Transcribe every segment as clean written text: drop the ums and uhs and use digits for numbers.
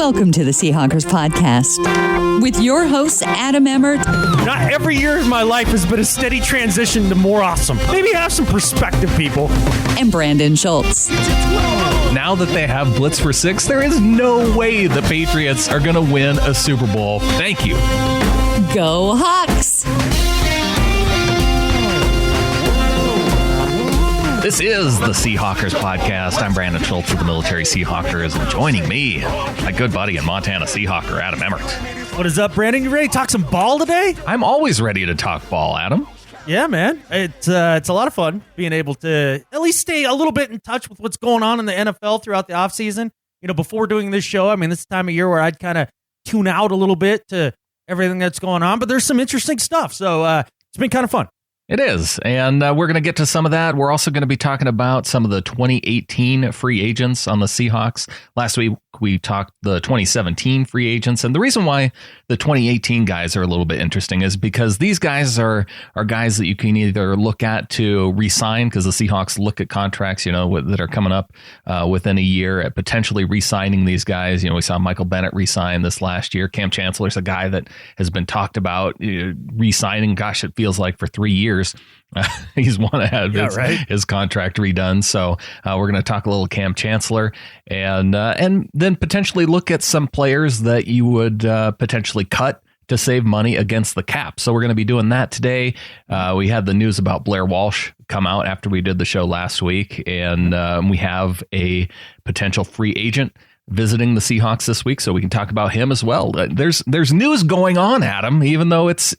Welcome to the Seahawkers podcast with your hosts, Adam Emmert. Not every year of my life has been a steady transition to more awesome. Maybe have some perspective, people. And Brandon Schultz. Now that they have Blitz for 6, there is no way the Patriots are going to win a Super Bowl. Thank you. Go Hawks! This is the Seahawkers podcast. I'm Brandon Schultz of the Military Seahawkers, and joining me, my good buddy and Montana Seahawker, Adam Emmert. What is up, Brandon? You ready to talk some ball today? I'm always ready to talk ball, Adam. Yeah, man. It's a lot of fun being able to at least stay a little bit in touch with what's going on in the NFL throughout the offseason. You know, before doing this show, I mean, this is the time of year where I'd kind of tune out a little bit to everything that's going on, but there's some interesting stuff. So it's been kind of fun. It is, and we're going to get to some of that. We're also going to be talking about some of the 2018 free agents on the Seahawks. Last week, we talked the 2017 free agents, and the reason why the 2018 guys are a little bit interesting is because these guys are guys that you can either look at to re-sign, because the Seahawks look at contracts, you know, that are coming up within a year at potentially re-signing these guys. You know, we saw Michael Bennett re-sign this last year. Kam Chancellor is a guy that has been talked about re-signing. Gosh, it feels like for 3 years. He's wanted to have his contract redone. So we're going to talk a little Kam Chancellor and then potentially look at some players that you would potentially cut to save money against the cap. So we're going to be doing that today. We had the news about Blair Walsh come out after we did the show last week, and we have a potential free agent visiting the Seahawks this week, so we can talk about him as well. There's news going on, Adam, even though it's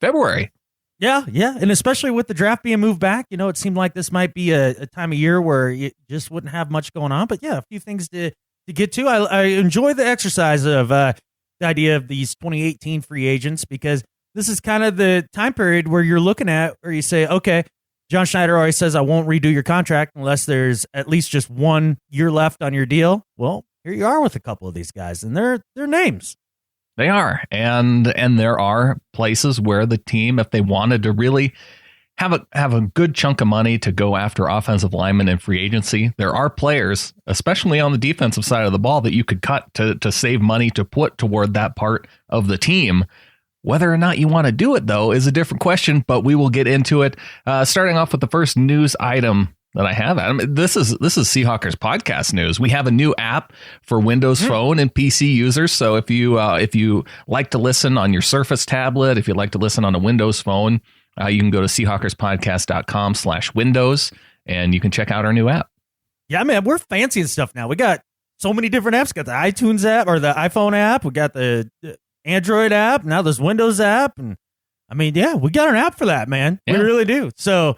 February. Yeah, and especially with the draft being moved back, you know, it seemed like this might be a time of year where you just wouldn't have much going on. But yeah, a few things to get to. I enjoy the exercise of the idea of these 2018 free agents, because this is kind of the time period where you're looking at where you say, okay, John Schneider always says, I won't redo your contract unless there's at least just 1 year left on your deal. Well, here you are with a couple of these guys, and they're names. They are, and there are places where the team, if they wanted to really have a good chunk of money to go after offensive linemen in free agency, there are players, especially on the defensive side of the ball, that you could cut to save money to put toward that part of the team. Whether or not you want to do it, though, is a different question, but we will get into it. Starting off with the first news item that I have, Adam. This is Seahawkers podcast news. We have a new app for Windows Phone and PC users. So if you like to listen on your Surface tablet, if you like to listen on a Windows phone, you can go to Seahawkerspodcast.com/Windows and you can check out our new app. Yeah, man, we're fancy and stuff now. We got so many different apps. We got the iTunes app or the iPhone app. We got the Android app. Now there's Windows app. And I mean, yeah, we got an app for that, man. Yeah. We really do. So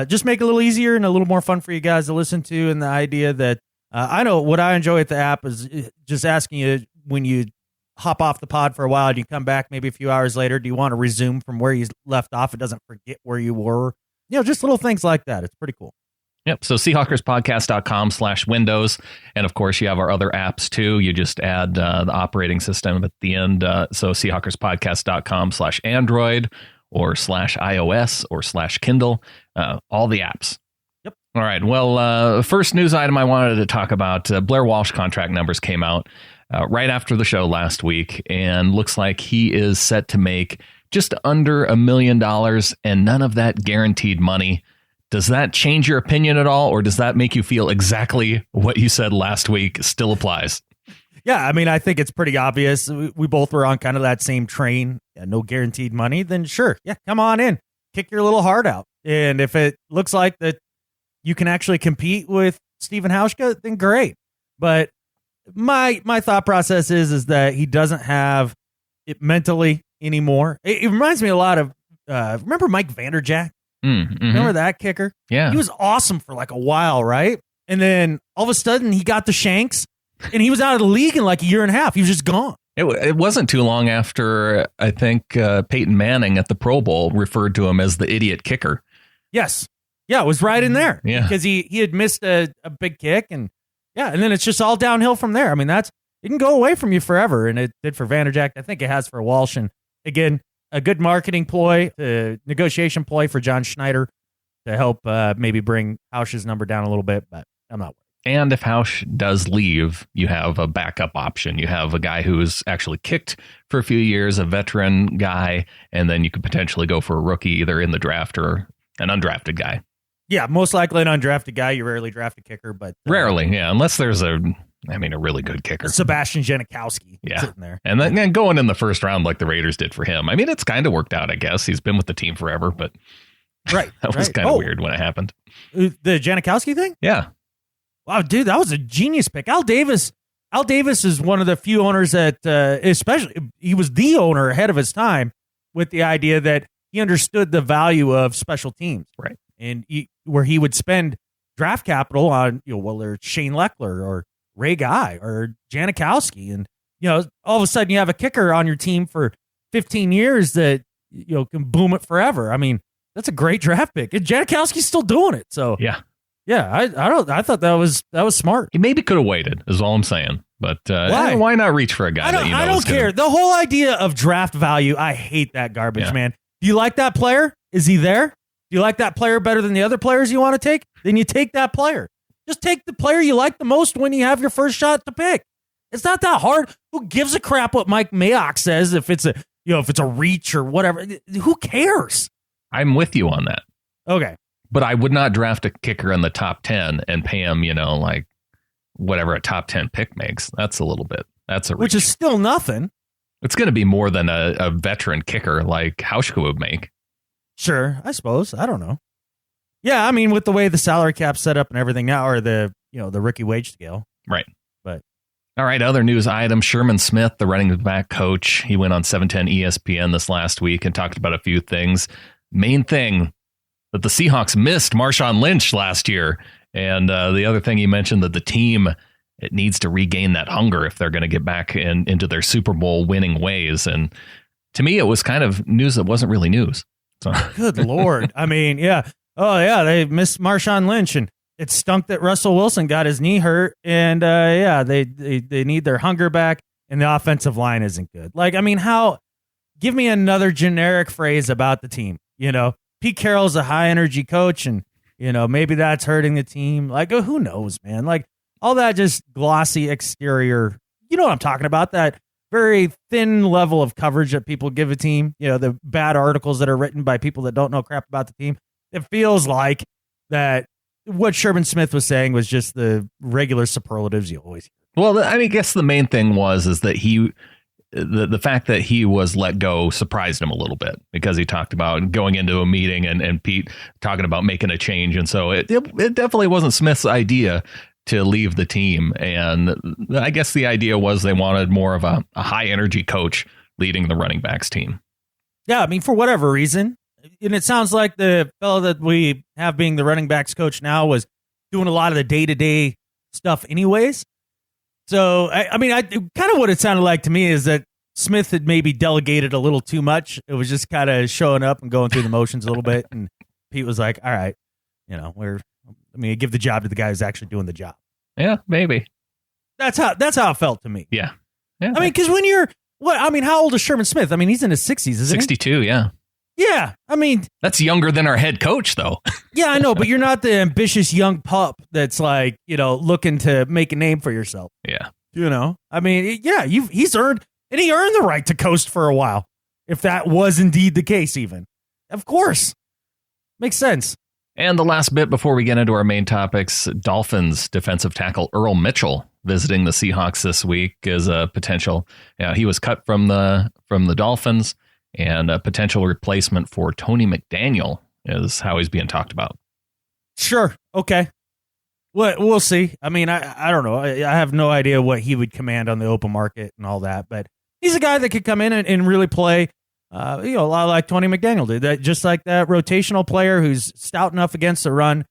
just make it a little easier and a little more fun for you guys to listen to. And the idea that I know what I enjoy with the app is just asking you when you hop off the pod for a while and you come back maybe a few hours later, do you want to resume from where you left off? It doesn't forget where you were. You know, just little things like that. It's pretty cool. Yep. So Seahawkerspodcast.com/Windows. And of course, you have our other apps too. You just add the operating system at the end. So Seahawkerspodcast.com/Android or /iOS or /Kindle. All the apps. Yep. All right. Well, first news item I wanted to talk about, Blair Walsh contract numbers came out right after the show last week, and looks like he is set to make just under $1 million, and none of that guaranteed money. Does that change your opinion at all, or does that make you feel exactly what you said last week still applies? Yeah, I mean, I think it's pretty obvious. We both were on kind of that same train. Yeah, no guaranteed money, then sure. Yeah, come on in. Kick your little heart out. And if it looks like that you can actually compete with Steve Hauschka, then great. But my thought process is that he doesn't have it mentally anymore. It reminds me a lot of, remember Mike Vanderjagt? Mm-hmm. Remember that kicker? Yeah. He was awesome for like a while, right? And then all of a sudden he got the shanks and he was out of the league in like a year and a half. He was just gone. It wasn't too long after, I think, Peyton Manning at the Pro Bowl referred to him as the idiot kicker. Yes. Yeah, it was right in there. Yeah. Because he had missed a big kick. And yeah, and then it's just all downhill from there. I mean, it can go away from you forever. And it did for Vanderjagt. I think it has for Walsh. And again, a good marketing ploy, negotiation ploy for John Schneider to help maybe bring Hausch's number down a little bit. But I'm not worried. And if Hausch does leave, you have a backup option. You have a guy who's actually kicked for a few years, a veteran guy, and then you could potentially go for a rookie either in the draft or an undrafted guy. Yeah, most likely an undrafted guy. You rarely draft a kicker, but rarely, yeah, unless there's a really good kicker. Sebastian Janikowski sitting there. And then going in the first round like the Raiders did for him. I mean, it's kind of worked out, I guess. He's been with the team forever, but right, that was kind of weird when it happened. The Janikowski thing? Yeah. Wow, dude, that was a genius pick. Al Davis is one of the few owners that, especially, he was the owner ahead of his time with the idea that he understood the value of special teams. Right. And where he would spend draft capital on, whether it's Shane Leckler or Ray Guy or Janikowski. And, all of a sudden you have a kicker on your team for 15 years that, can boom it forever. I mean, that's a great draft pick. And Janikowski's still doing it. So, yeah. Yeah, I thought that was smart. He maybe could have waited, is all I'm saying. But why not reach for a guy that you know I don't care. The whole idea of draft value, I hate that garbage, man. Do you like that player? Is he there? Do you like that player better than the other players you want to take? Then you take that player. Just take the player you like the most when you have your first shot to pick. It's not that hard. Who gives a crap what Mike Mayock says if it's a reach or whatever? Who cares? I'm with you on that. Okay. But I would not draft a kicker in the top 10 and pay him, like whatever a top 10 pick makes. That's a reach. Which is still nothing. It's going to be more than a veteran kicker like Hauschka would make. Sure, I suppose. I don't know. Yeah, I mean, with the way the salary cap's set up and everything now, or the rookie wage scale. Right. But all right, other news item, Sherman Smith, the running back coach, he went on 710 ESPN this last week and talked about a few things. Main thing, that the Seahawks missed Marshawn Lynch last year. And the other thing he mentioned, that the team, it needs to regain that hunger if they're going to get back into their Super Bowl winning ways. And to me, it was kind of news that wasn't really news. So. Good Lord. I mean, yeah. Oh, yeah, they missed Marshawn Lynch, and it stunk that Russell Wilson got his knee hurt. And, they need their hunger back, and the offensive line isn't good. Like, I mean, give me another generic phrase about the team, Pete Carroll's a high-energy coach, and, maybe that's hurting the team. Like, who knows, man? Like, all that just glossy exterior, you know what I'm talking about, that very thin level of coverage that people give a team, the bad articles that are written by people that don't know crap about the team. It feels like that what Sherman Smith was saying was just the regular superlatives you always hear. Well, I guess the main thing is that the fact that he was let go surprised him a little bit, because he talked about going into a meeting and Pete talking about making a change. And so it definitely wasn't Smith's idea to leave the team. And I guess the idea was they wanted more of a high energy coach leading the running backs team. Yeah. I mean, for whatever reason. And it sounds like the fellow that we have being the running backs coach now was doing a lot of the day-to-day stuff anyways. So, I mean, kind of what it sounded like to me is that Smith had maybe delegated a little too much. It was just kind of showing up and going through the motions a little bit. And Pete was like, all right, give the job to the guy who's actually doing the job. Yeah, maybe. That's how it felt to me. Yeah. I mean, because how old is Sherman Smith? I mean, he's in his 60s, isn't 62, he? Yeah. Yeah, I mean... That's younger than our head coach, though. Yeah, I know, but you're not the ambitious young pup that's like, looking to make a name for yourself. Yeah. I mean, yeah, he earned the right to coast for a while, if that was indeed the case even. Of course. Makes sense. And the last bit before we get into our main topics, Dolphins defensive tackle Earl Mitchell visiting the Seahawks this week is a potential... he was cut from the Dolphins, and a potential replacement for Tony McDaniel is how he's being talked about. Sure. Okay. We'll see. I mean, I don't know. I have no idea what he would command on the open market and all that, but he's a guy that could come in and really play, a lot like Tony McDaniel did. That just like that rotational player who's stout enough against the run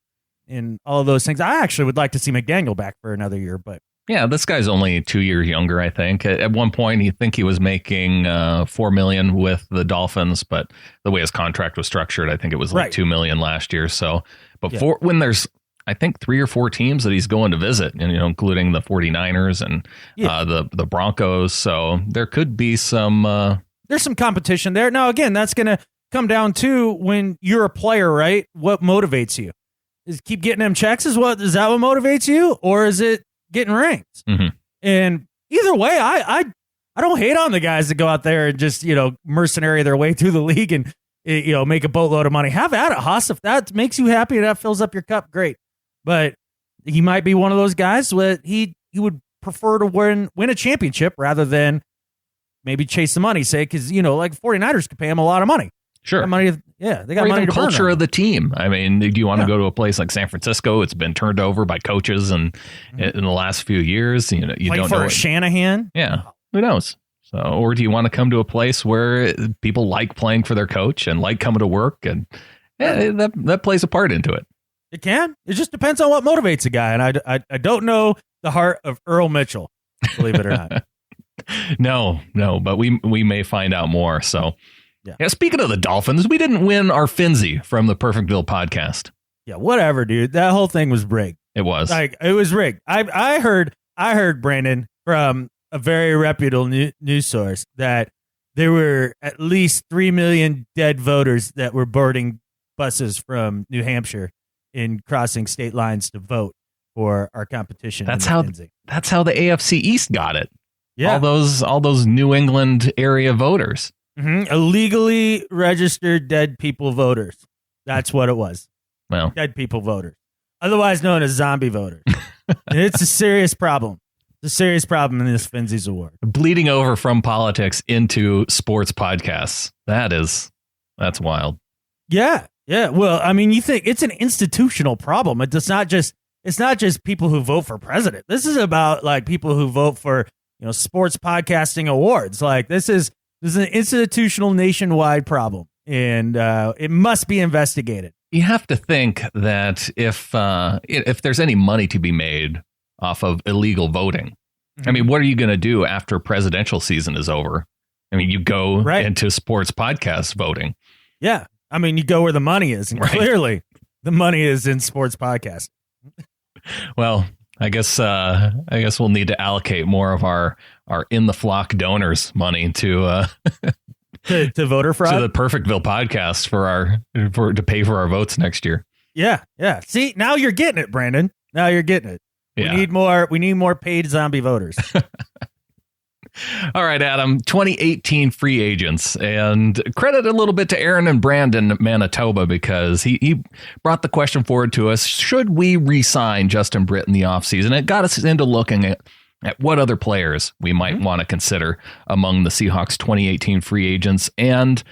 and all of those things. I actually would like to see McDaniel back for another year, but. Yeah, this guy's only 2 years younger, I think. At one point, he was making $4 million with the Dolphins, but the way his contract was structured, I think it was like $2 million last year. So, but when there's, I think 3 or 4 teams that he's going to visit, and including the 49ers and the Broncos, so there could be some. There's some competition there. Now, again, that's going to come down to when you're a player, right? What motivates you? Is keep getting them checks is that what motivates you? Or is it getting rings? Mm-hmm. And either way, I don't hate on the guys that go out there and just, mercenary their way through the league and, make a boatload of money. Have at it, Haas. If that makes you happy and that fills up your cup, great. But he might be one of those guys that he would prefer to win a championship rather than maybe chase the money, say, because, like 49ers could pay him a lot of money. Sure. They got or money even to burn culture on. of the team. I mean, do you want to go to a place like San Francisco? It's been turned over by coaches and in the last few years. You Play don't for know a Shanahan. Yeah, who knows? So, or do you want to come to a place where people like playing for their coach and like coming to work, and that plays a part into it. It can. It just depends on what motivates a guy, and I don't know the heart of Earl Mitchell, believe it or not. No, but we may find out more. So, yeah. Speaking of the Dolphins, we didn't win our Finzi from the Perfectville podcast. Yeah, whatever, dude. That whole thing was rigged. It was. It was rigged. I heard Brandon from a very reputable news source that there were at least 3 million dead voters that were boarding buses from New Hampshire in crossing state lines to vote for our competition. That's how the AFC East got it. Yeah, all those New England area voters. Mm-hmm. Illegally registered dead people voters. That's what it was. Well, dead people voters, otherwise known as zombie voters. And it's a serious problem. It's a serious problem in this Finzies Award. Bleeding over from politics into sports podcasts. That's wild. Yeah. Well, I mean, you think it's an institutional problem. It's not just people who vote for president. This is about like people who vote for, sports podcasting awards. Like this is an institutional nationwide problem, and it must be investigated. You have to think that if there's any money to be made off of illegal voting, I mean, what are you going to do after presidential season is over? I mean, you go into sports podcast voting. Yeah. I mean, you go where the money is, and clearly the money is in sports podcast. Well, I guess we'll need to allocate more of our in the flock donors money to voter fraud, to the Perfectville podcast to pay for our votes next year. Yeah. See, now you're getting it, Brandon. Now you're getting it. Yeah. We need more paid zombie voters. All right, Adam, 2018 free agents, and credit a little bit to Aaron and Brandon Manitoba, because he brought the question forward to us. Should we re-sign Justin Britt in the offseason? It got us into looking at what other players we might want to consider among the Seahawks 2018 free agents. And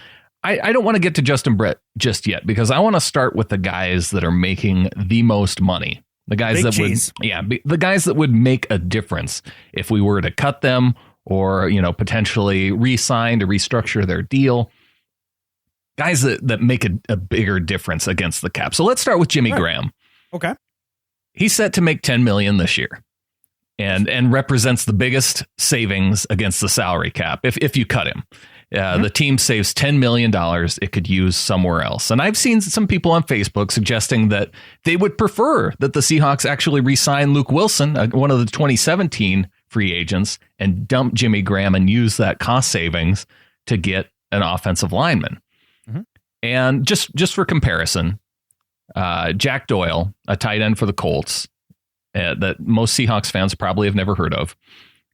I don't want to get to Justin Britt just yet, because I want to start with the guys that are making the most money. The guys the guys that would make a difference if we were to cut them, or, potentially re-sign to restructure their deal. Guys that make a bigger difference against the cap. So let's start with Jimmy Graham. Okay. He's set to make $10 million this year, and represents the biggest savings against the salary cap. If you cut him, the team saves $10 million it could use somewhere else. And I've seen some people on Facebook suggesting that they would prefer that the Seahawks actually re-sign Luke Wilson, one of the 2017 free agents, and dump Jimmy Graham and use that cost savings to get an offensive lineman. Mm-hmm. And just for comparison, Jack Doyle, a tight end for the Colts, that most Seahawks fans probably have never heard of.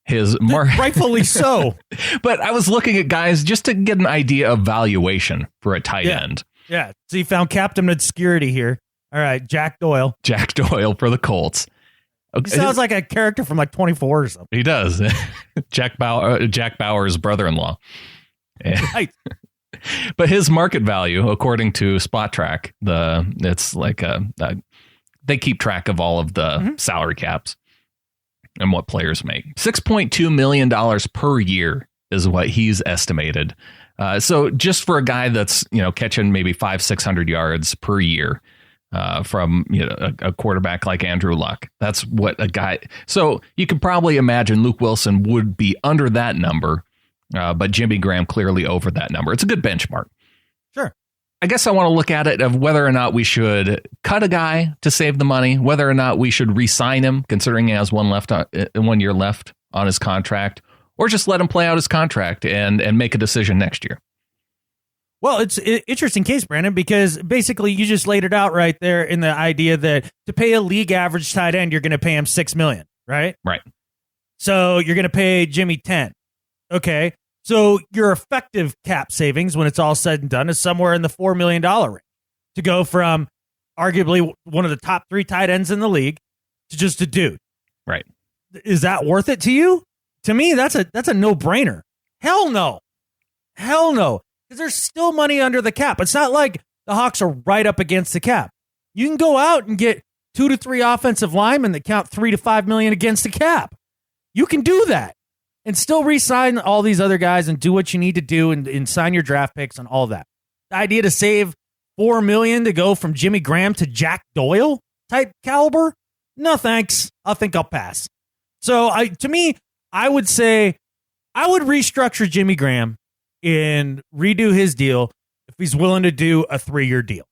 Rightfully so. But I was looking at guys just to get an idea of valuation for a tight end. Yeah. So you found Captain Obscurity here. All right, Jack Doyle. Jack Doyle for the Colts. He sounds like a character from like 24 or something. He does. Jack Bauer's brother-in-law. Right. But his market value, according to Spot Track, it's like they keep track of all of the salary caps and what players make. $6.2 million per year is what he's estimated. So just for a guy that's catching maybe 500-600 yards per year. From a quarterback like Andrew Luck. That's what a guy. So you could probably imagine Luke Wilson would be under that number, but Jimmy Graham clearly over that number. It's a good benchmark. Sure. I guess I want to look at it of whether or not we should cut a guy to save the money, whether or not we should re-sign him, considering he has 1 year left on his contract, or just let him play out his contract and make a decision next year. Well, it's an interesting case, Brandon, because basically you just laid it out right there in the idea that to pay a league average tight end, you're going to pay him $6 million, right? Right. So you're going to pay Jimmy 10. Okay. So your effective cap savings when it's all said and done is somewhere in the $4 million range to go from arguably one of the top 3 tight ends in the league to just a dude. Right. Is that worth it to you? To me, that's a no-brainer. Hell no. Hell no. Because there's still money under the cap. It's not like the Hawks are right up against the cap. You can go out and get 2 to 3 offensive linemen that count $3 to $5 million against the cap. You can do that and still re-sign all these other guys and do what you need to do and sign your draft picks and all that. The idea to save $4 million to go from Jimmy Graham to Jack Doyle type caliber? No, thanks. I think I'll pass. So to me, I would say I would restructure Jimmy Graham and redo his deal if he's willing to do a 3-year deal.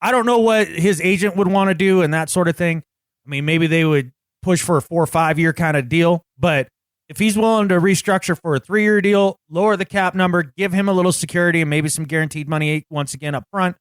I don't know what his agent would want to do and that sort of thing. I mean, maybe they would push for a 4 or 5 year kind of deal, but if he's willing to restructure for a 3-year deal, lower the cap number, give him a little security and maybe some guaranteed money once again up front,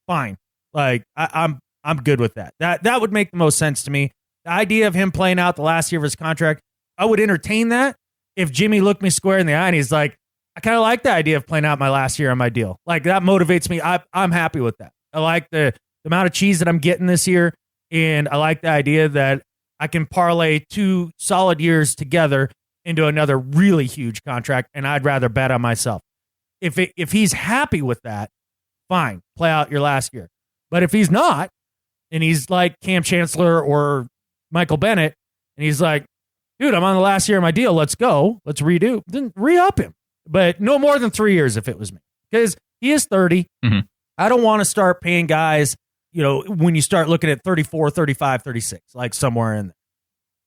fine. Like I'm good with that. That would make the most sense to me. The idea of him playing out the last year of his contract, I would entertain that if Jimmy looked me square in the eye and he's like, I kind of like the idea of playing out my last year on my deal. Like that motivates me. I'm happy with that. I like the amount of cheese that I'm getting this year. And I like the idea that I can parlay 2 solid years together into another really huge contract. And I'd rather bet on myself. If he's happy with that, fine, play out your last year. But if he's not, and he's like Kam Chancellor or Michael Bennett, and he's like, dude, I'm on the last year of my deal. Let's go. Let's redo. Then re-up him. But no more than 3 years if it was me. Because he is 30. Mm-hmm. I don't want to start paying guys, when you start looking at 34, 35, 36, like somewhere in there.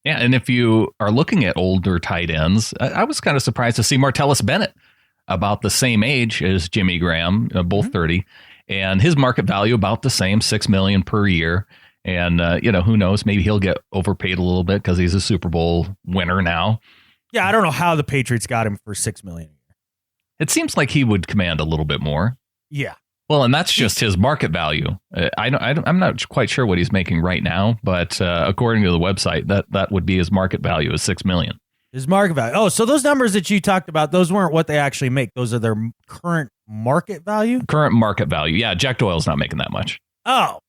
Yeah, and if you are looking at older tight ends, I was kind of surprised to see Martellus Bennett about the same age as Jimmy Graham, both 30, and his market value about the same, $6 million per year. And, who knows, maybe he'll get overpaid a little bit because he's a Super Bowl winner now. Yeah, I don't know how the Patriots got him for $6 million a year. It seems like he would command a little bit more. Yeah. Well, and that's just his market value. I'm not quite sure what he's making right now, but according to the website, that would be his market value is $6 million. His market value. Oh, so those numbers that you talked about, those weren't what they actually make. Those are their current market value? Current market value. Yeah, Jack Doyle's not making that much. Oh.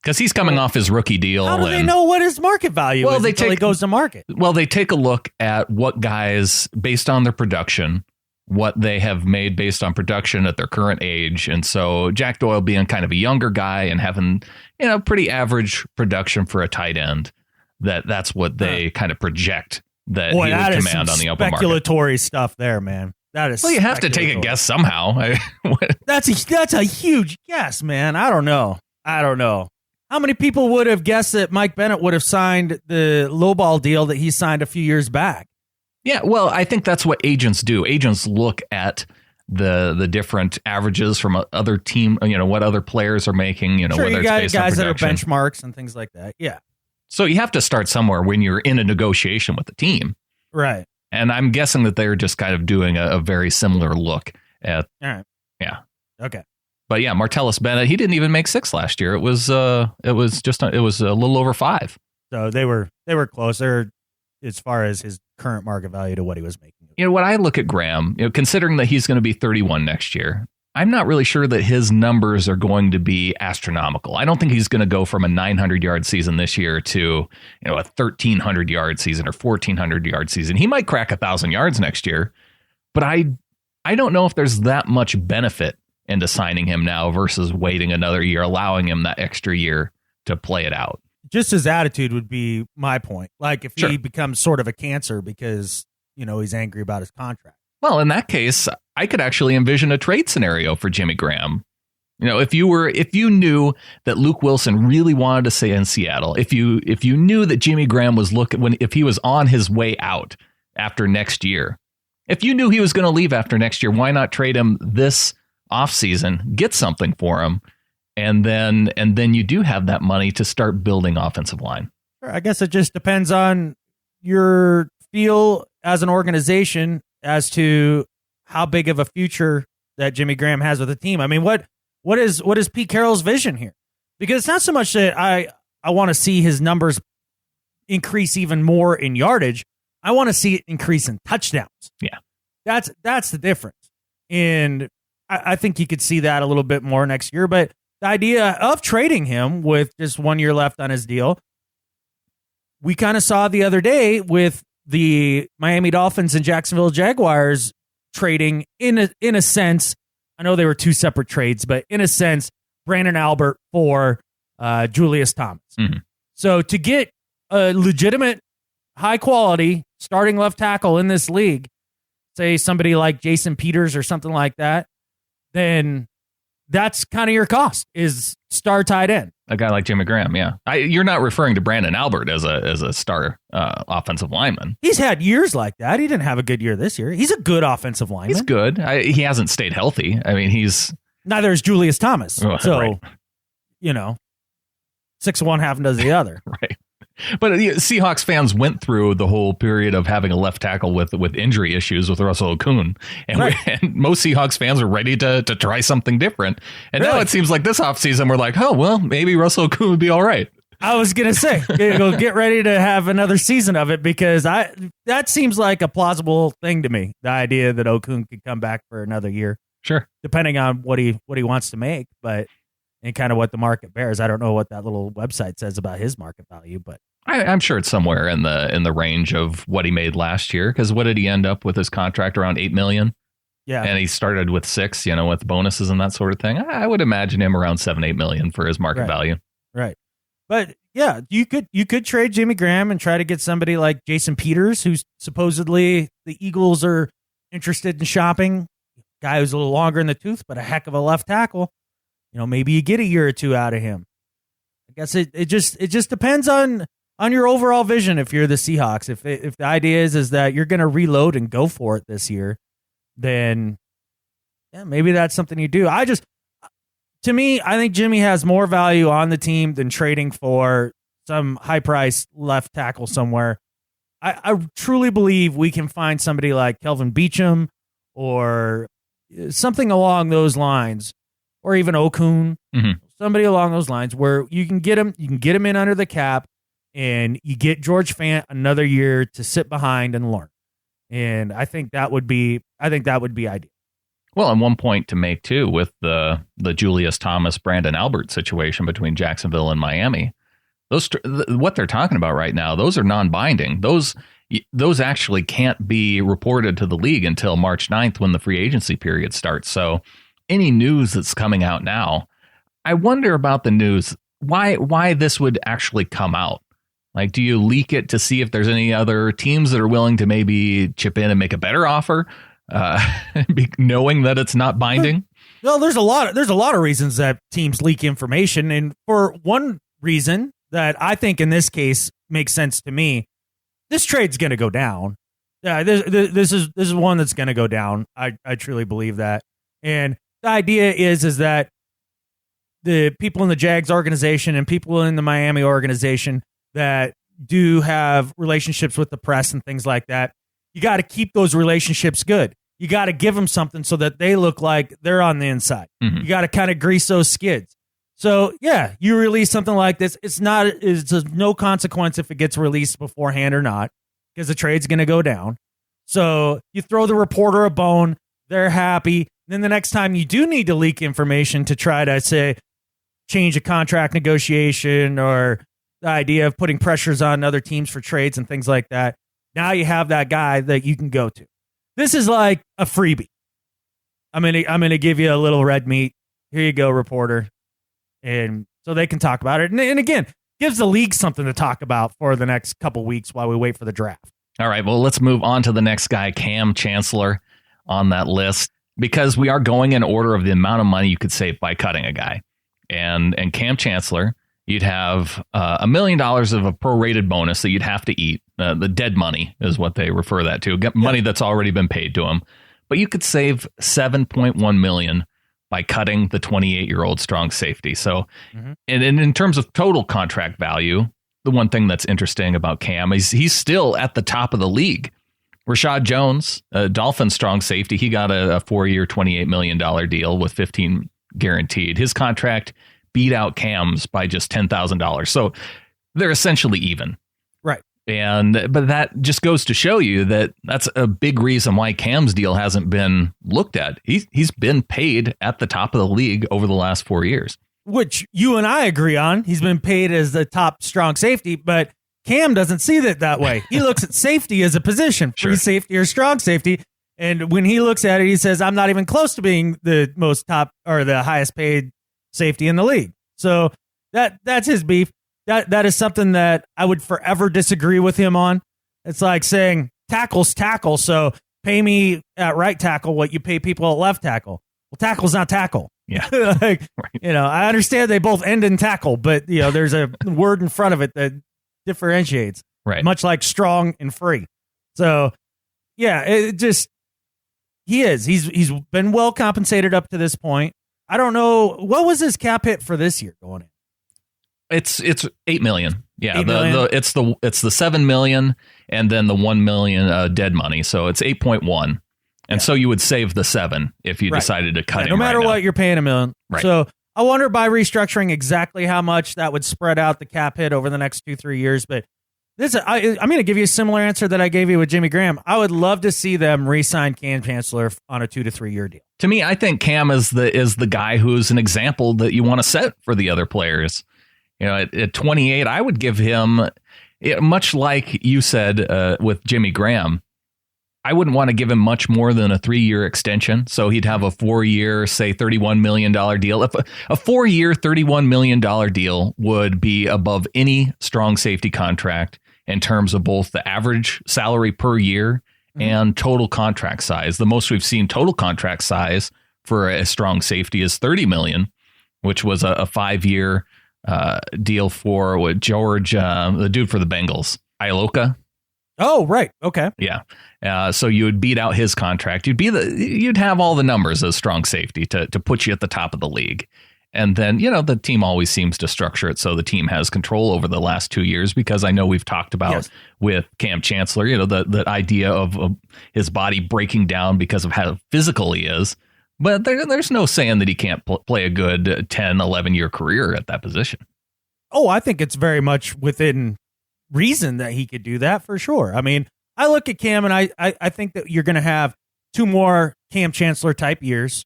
Because he's coming off his rookie deal. How do they know what his market value is until he goes to market? Well, they take a look at what guys, based on their production, what they have made based on production at their current age. And so Jack Doyle being kind of a younger guy and having, pretty average production for a tight end, that's what they kind of project that he would command on the open market. Speculatory stuff there, man. That is. Well, you have to take a guess somehow. That's a huge guess, man. I don't know. How many people would have guessed that Mike Bennett would have signed the lowball deal that he signed a few years back? Yeah, well, I think that's what agents do. Agents look at the different averages from other team, what other players are making, sure, whether it's based on guys that are production. benchmarks and things like that. Yeah. So you have to start somewhere when you're in a negotiation with the team. Right. And I'm guessing that they're just kind of doing a very similar look at. All right. Yeah. Okay. But yeah, Martellus Bennett, he didn't even make 6 last year. It was a little over 5. So they were closer as far as his current market value to what he was making. When I look at Graham, considering that he's going to be 31 next year, I'm not really sure that his numbers are going to be astronomical. I don't think he's going to go from a 900-yard season this year to, a 1,300-yard season or 1,400-yard season. He might crack 1,000 yards next year, but I don't know if there's that much benefit into signing him now versus waiting another year, allowing him that extra year to play it out. Just his attitude would be my point. Like if Sure. he becomes sort of a cancer because, he's angry about his contract. Well, in that case, I could actually envision a trade scenario for Jimmy Graham. If you knew that Luke Wilson really wanted to stay in Seattle, if you knew that Jimmy Graham was if he was on his way out after next year, if you knew he was going to leave after next year, why not trade him this offseason, get something for him, and then you do have that money to start building offensive line. I guess it just depends on your feel as an organization as to how big of a future that Jimmy Graham has with the team. I mean, what is Pete Carroll's vision here? Because it's not so much that I want to see his numbers increase even more in yardage. I want to see it increase in touchdowns. Yeah. That's the difference. And I think you could see that a little bit more next year. But the idea of trading him with just 1 year left on his deal, we kind of saw the other day with the Miami Dolphins and Jacksonville Jaguars trading in a sense. I know they were two separate trades, but in a sense, Brandon Albert for Julius Thomas. Mm-hmm. So to get a legitimate, high quality starting left tackle in this league, say somebody like Jason Peters or something like that, then that's kind of your cost, is star tight end. A guy like Jimmy Graham, yeah. You're not referring to Brandon Albert as a star offensive lineman. He's had years like that. He d'idn't have a good year this year. He's a good offensive lineman. He's good. He hasn't stayed healthy. I mean, he's... Neither is Julius Thomas. So, right. 6 of one, half does the other. Right. But Seahawks fans went through the whole period of having a left tackle with injury issues with Russell Okung. And, and most Seahawks fans are ready to try something different. And now it seems like this offseason we're like, oh, well, maybe Russell Okung would be all right. I was going to say, get ready to have another season of it, because that seems like a plausible thing to me, the idea that Okung could come back for another year. Sure. Depending on what he wants to make, but and kind of what the market bears. I don't know what that little website says about his market value, but I'm sure it's somewhere in the range of what he made last year. Because what did he end up with his contract, around $8 million? Yeah, and he started with $6 million, with bonuses and that sort of thing. I would imagine him around $7-8 million for his market value. Right, but yeah, you could trade Jimmy Graham and try to get somebody like Jason Peters, who's supposedly the Eagles are interested in shopping. Guy who's a little longer in the tooth, but a heck of a left tackle. Maybe you get a year or two out of him. I guess it just depends on your overall vision. If you're the Seahawks, if the idea is that you're going to reload and go for it this year, then yeah, maybe that's something you do. To me, I think Jimmy has more value on the team than trading for some high price left tackle somewhere. I truly believe we can find somebody like Kelvin Beachum or something along those lines, or even Okung, somebody along those lines where you can get him in under the cap, and you get George Fant another year to sit behind and learn. And I think that would be ideal. Well, and one point to make too with the Julius Thomas, Brandon Albert situation between Jacksonville and Miami, what they're talking about right now, those are non-binding. Those actually can't be reported to the league until March 9th when the free agency period starts. So any news that's coming out now, I wonder about the news, why this would actually come out. Like, do you leak it to see if there's any other teams that are willing to maybe chip in and make a better offer, knowing that it's not binding? Well, there's a lot of reasons that teams leak information, and for one reason that I think in this case makes sense to me, this trade's going to go down. Yeah, this is one that's going to go down. I truly believe that. And the idea is that the people in the Jags organization and people in the Miami organization that do have relationships with the press and things like that, you got to keep those relationships good. You got to give them something so that they look like they're on the inside. Mm-hmm. You got to kind of grease those skids. So yeah, you release something like this. It's no consequence if it gets released beforehand or not, because the trade's going to go down. So you throw the reporter a bone, they're happy. Then the next time you do need to leak information to try to say change a contract negotiation or the idea of putting pressures on other teams for trades and things like that, now you have that guy that you can go to. This is like a freebie. I'm gonna give you a little red meat. Here you go, reporter. And so they can talk about it. And again, gives the league something to talk about for the next couple weeks while we wait for the draft. All right, well, let's move on to the next guy, Kam Chancellor, on that list, because we are going in order of the amount of money you could save by cutting a guy. And Kam Chancellor, you'd have $1 million of a prorated bonus that you'd have to eat. The dead money is what they refer that to. Get money that's already been paid to him. But you could save $7.1 million by cutting the 28-year-old strong safety. So, and in terms of total contract value, the one thing that's interesting about Kam is he's still at the top of the league Rashad Jones, Dolphins strong safety, he got a 4-year, $28 million deal with 15 guaranteed. His contract beat out Cam's by just $10,000. So they're essentially even. Right. But that just goes to show you that that's a big reason why Cam's deal hasn't been looked at. He's been paid at the top of the league over the last 4 years. Which you and I agree on. He's been paid as the top strong safety, but Cam doesn't see it that way. He looks at safety as a position, free safety or strong safety. And when he looks at it, he says, I'm not even close to being the most top or the highest paid safety in the league. So that's his beef. That is something that I would forever disagree with him on. It's like saying tackle's tackle. So pay me at right tackle what you pay people at left tackle. Well, tackle's not tackle. Yeah. Right. I understand they both end in tackle, but there's a word in front of it that differentiates. Right. Much like strong and free. So yeah, he's been well compensated up to this point. I don't know, what was his cap hit for this year going in? It's $8 million. Yeah, $8 million? it's the $7 million and then the $1 million dead money. So it's 8.1. And so you would save the 7 if you decided to cut him. No matter what, you're paying $1 million. Right. So I wonder by restructuring exactly how much that would spread out the cap hit over the next 2-3 years. But I'm going to give you a similar answer that I gave you with Jimmy Graham. I would love to see them re-sign Kam Chancellor on a 2 to 3 year deal. To me, I think Cam is the guy who's an example that you want to set for the other players. At 28, I would give him, much like you said with Jimmy Graham, I wouldn't want to give him much more than a 3-year extension. So he'd have a 4-year, say, $31 million deal. If a 4-year, $31 million deal would be above any strong safety contract in terms of both the average salary per year and total contract size. The most we've seen total contract size for a strong safety is $30 million, which was a 5-year deal for George, the dude for the Bengals, Iloka. Oh, right. Okay. Yeah. So you would beat out his contract. You'd have all the numbers as strong safety to put you at the top of the league. And then, the team always seems to structure it so the team has control over the last 2 years, because I know we've talked about with Kam Chancellor, the idea of his body breaking down because of how physical he is. But there's no saying that he can't play a good 10, 11 year career at that position. Oh, I think it's very much within reason that he could do that for sure. I mean, I look at Cam and I think that you're going to have 2 more Kam Chancellor type years,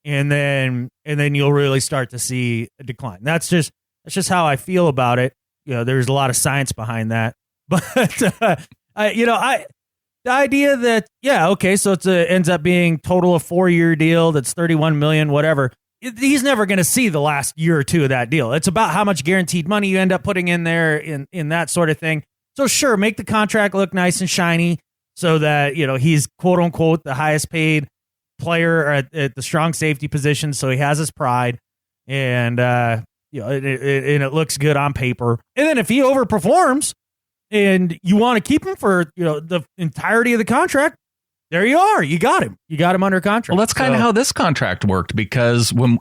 and then you'll really start to see a decline. That's just how I feel about it. There's a lot of science behind that, but the idea that, so it ends up being total of 4-year deal that's $31 million, whatever. He's never going to see the last year or two of that deal. It's about how much guaranteed money you end up putting in there in that sort of thing. So sure, make the contract look nice and shiny so that, he's quote unquote the highest paid player at the strong safety position. So he has his pride and, it looks good on paper. And then if he overperforms and you want to keep him for, the entirety of the contract, there you are. You got him. You got him under contract. Well, that's kind of how this contract worked, because when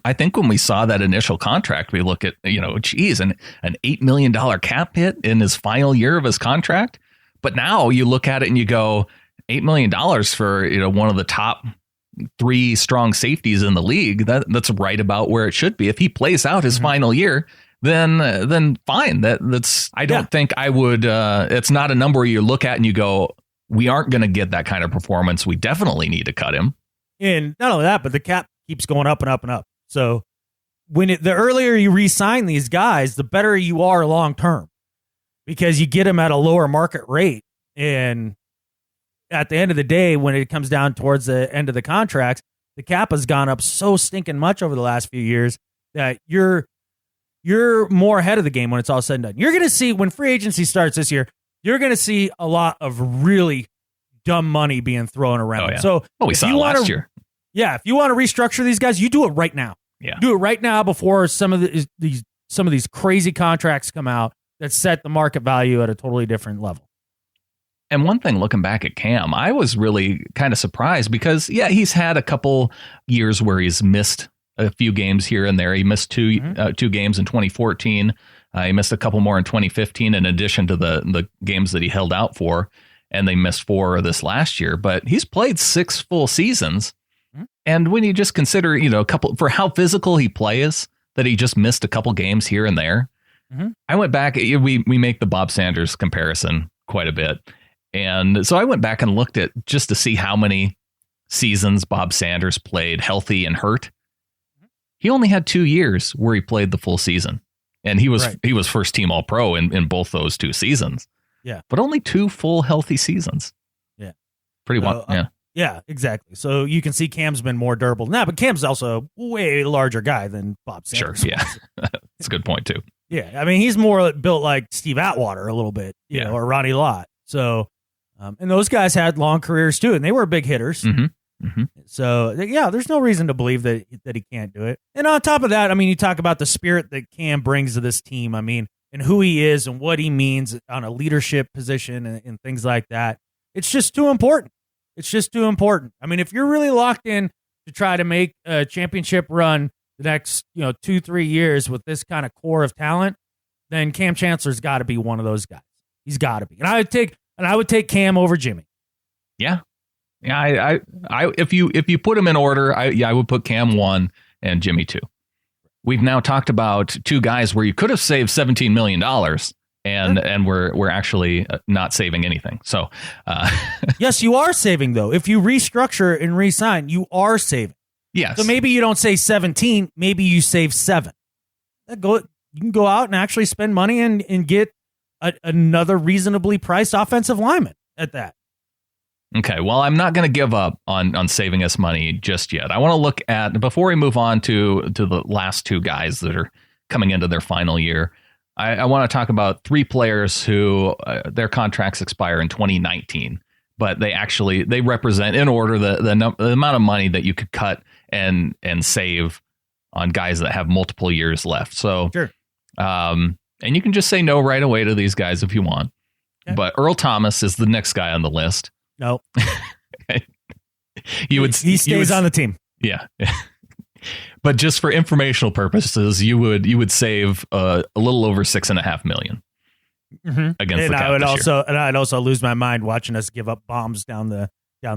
we saw that initial contract, we look at, an $8 million cap hit in his final year of his contract. But now you look at it and you go, $8 million for, one of the top 3 strong safeties in the league. That's right about where it should be. If he plays out his final year, then fine. That's I don't think I would. It's not a number you look at and you go, we aren't going to get that kind of performance. We definitely need to cut him. And not only that, but the cap keeps going up and up and up. So the earlier you re-sign these guys, the better you are long term, because you get them at a lower market rate. And at the end of the day, when it comes down towards the end of the contracts, the cap has gone up so stinking much over the last few years that you're more ahead of the game when it's all said and done. You're going to see when free agency starts this year, you're going to see a lot of really dumb money being thrown around. Oh, yeah. So we saw it last year. Yeah, if you want to restructure these guys, you do it right now. Yeah. Do it right now before some of these crazy contracts come out that set the market value at a totally different level. And one thing, looking back at Cam, I was really kind of surprised because, he's had a couple years where he's missed a few games here and there. He missed two games in 2014. He missed a couple more in 2015, in addition to the games that he held out for. and they missed 4 this last year, but he's played 6 full seasons. And when you just consider, a couple for how physical he plays, that he just missed a couple games here and there. I went back. We make the Bob Sanders comparison quite a bit. And so I went back and looked at just to see how many seasons Bob Sanders played healthy and hurt. He only had 2 years where he played the full season. And he was first team all pro in both those 2 seasons. Yeah. But only 2 full healthy seasons. Yeah. Pretty wild. Yeah. Yeah, exactly. So you can see Cam's been more durable now, but Cam's also a way larger guy than Bob Sanders. Sure, yeah. That's a good point, too. Yeah, I mean, he's more built like Steve Atwater a little bit, you know, or Ronnie Lott. So, and those guys had long careers, too, and they were big hitters. So, yeah, there's no reason to believe that he can't do it. And on top of that, I mean, you talk about the spirit that Cam brings to this team, I mean, and who he is and what he means on a leadership position and things like that. It's just too important. It's just too important. I mean, if you're really locked in to try to make a championship run the next, 2-3 years with this kind of core of talent, then Kam Chancellor's got to be one of those guys. He's got to be. And I would take Cam over Jimmy. Yeah. Yeah, I if you put them in order, I would put Cam 1 and Jimmy 2. We've now talked about 2 guys where you could have saved $17 million. And we're actually not saving anything. So, yes, you are saving though. If you restructure and re-sign, you are saving. Yes. So maybe you don't save 17. Maybe you save 7. You can go out and actually spend money and get another reasonably priced offensive lineman at that. Okay. Well, I'm not going to give up on saving us money just yet. I want to look at before we move on to the last 2 guys that are coming into their final year. I want to talk about 3 players who their contracts expire in 2019, but they represent in order the amount of money that you could cut and save on guys that have multiple years left. So, sure. And you can just say no right away to these guys if you want. Okay. But Earl Thomas is the next guy on the list. No, he stays on the team. Yeah. But just for informational purposes, you would save a little over $6.5 million against the cap I'd also lose my mind watching us give up bombs down the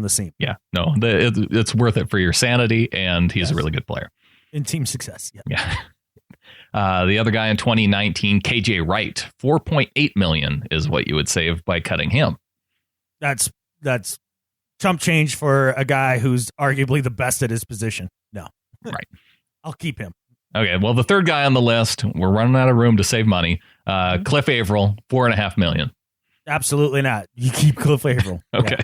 seam. Yeah, no, it's worth it for your sanity, and he's a really good player in team success. Yeah. The other guy in 2019, KJ Wright, $4.8 million is what you would save by cutting him. That's chump change for a guy who's arguably the best at his position. No. Right. I'll keep him. Okay. Well, the third guy on the list, we're running out of room to save money. Cliff Averill, $4.5 million. Absolutely not. You keep Cliff Averill. Okay.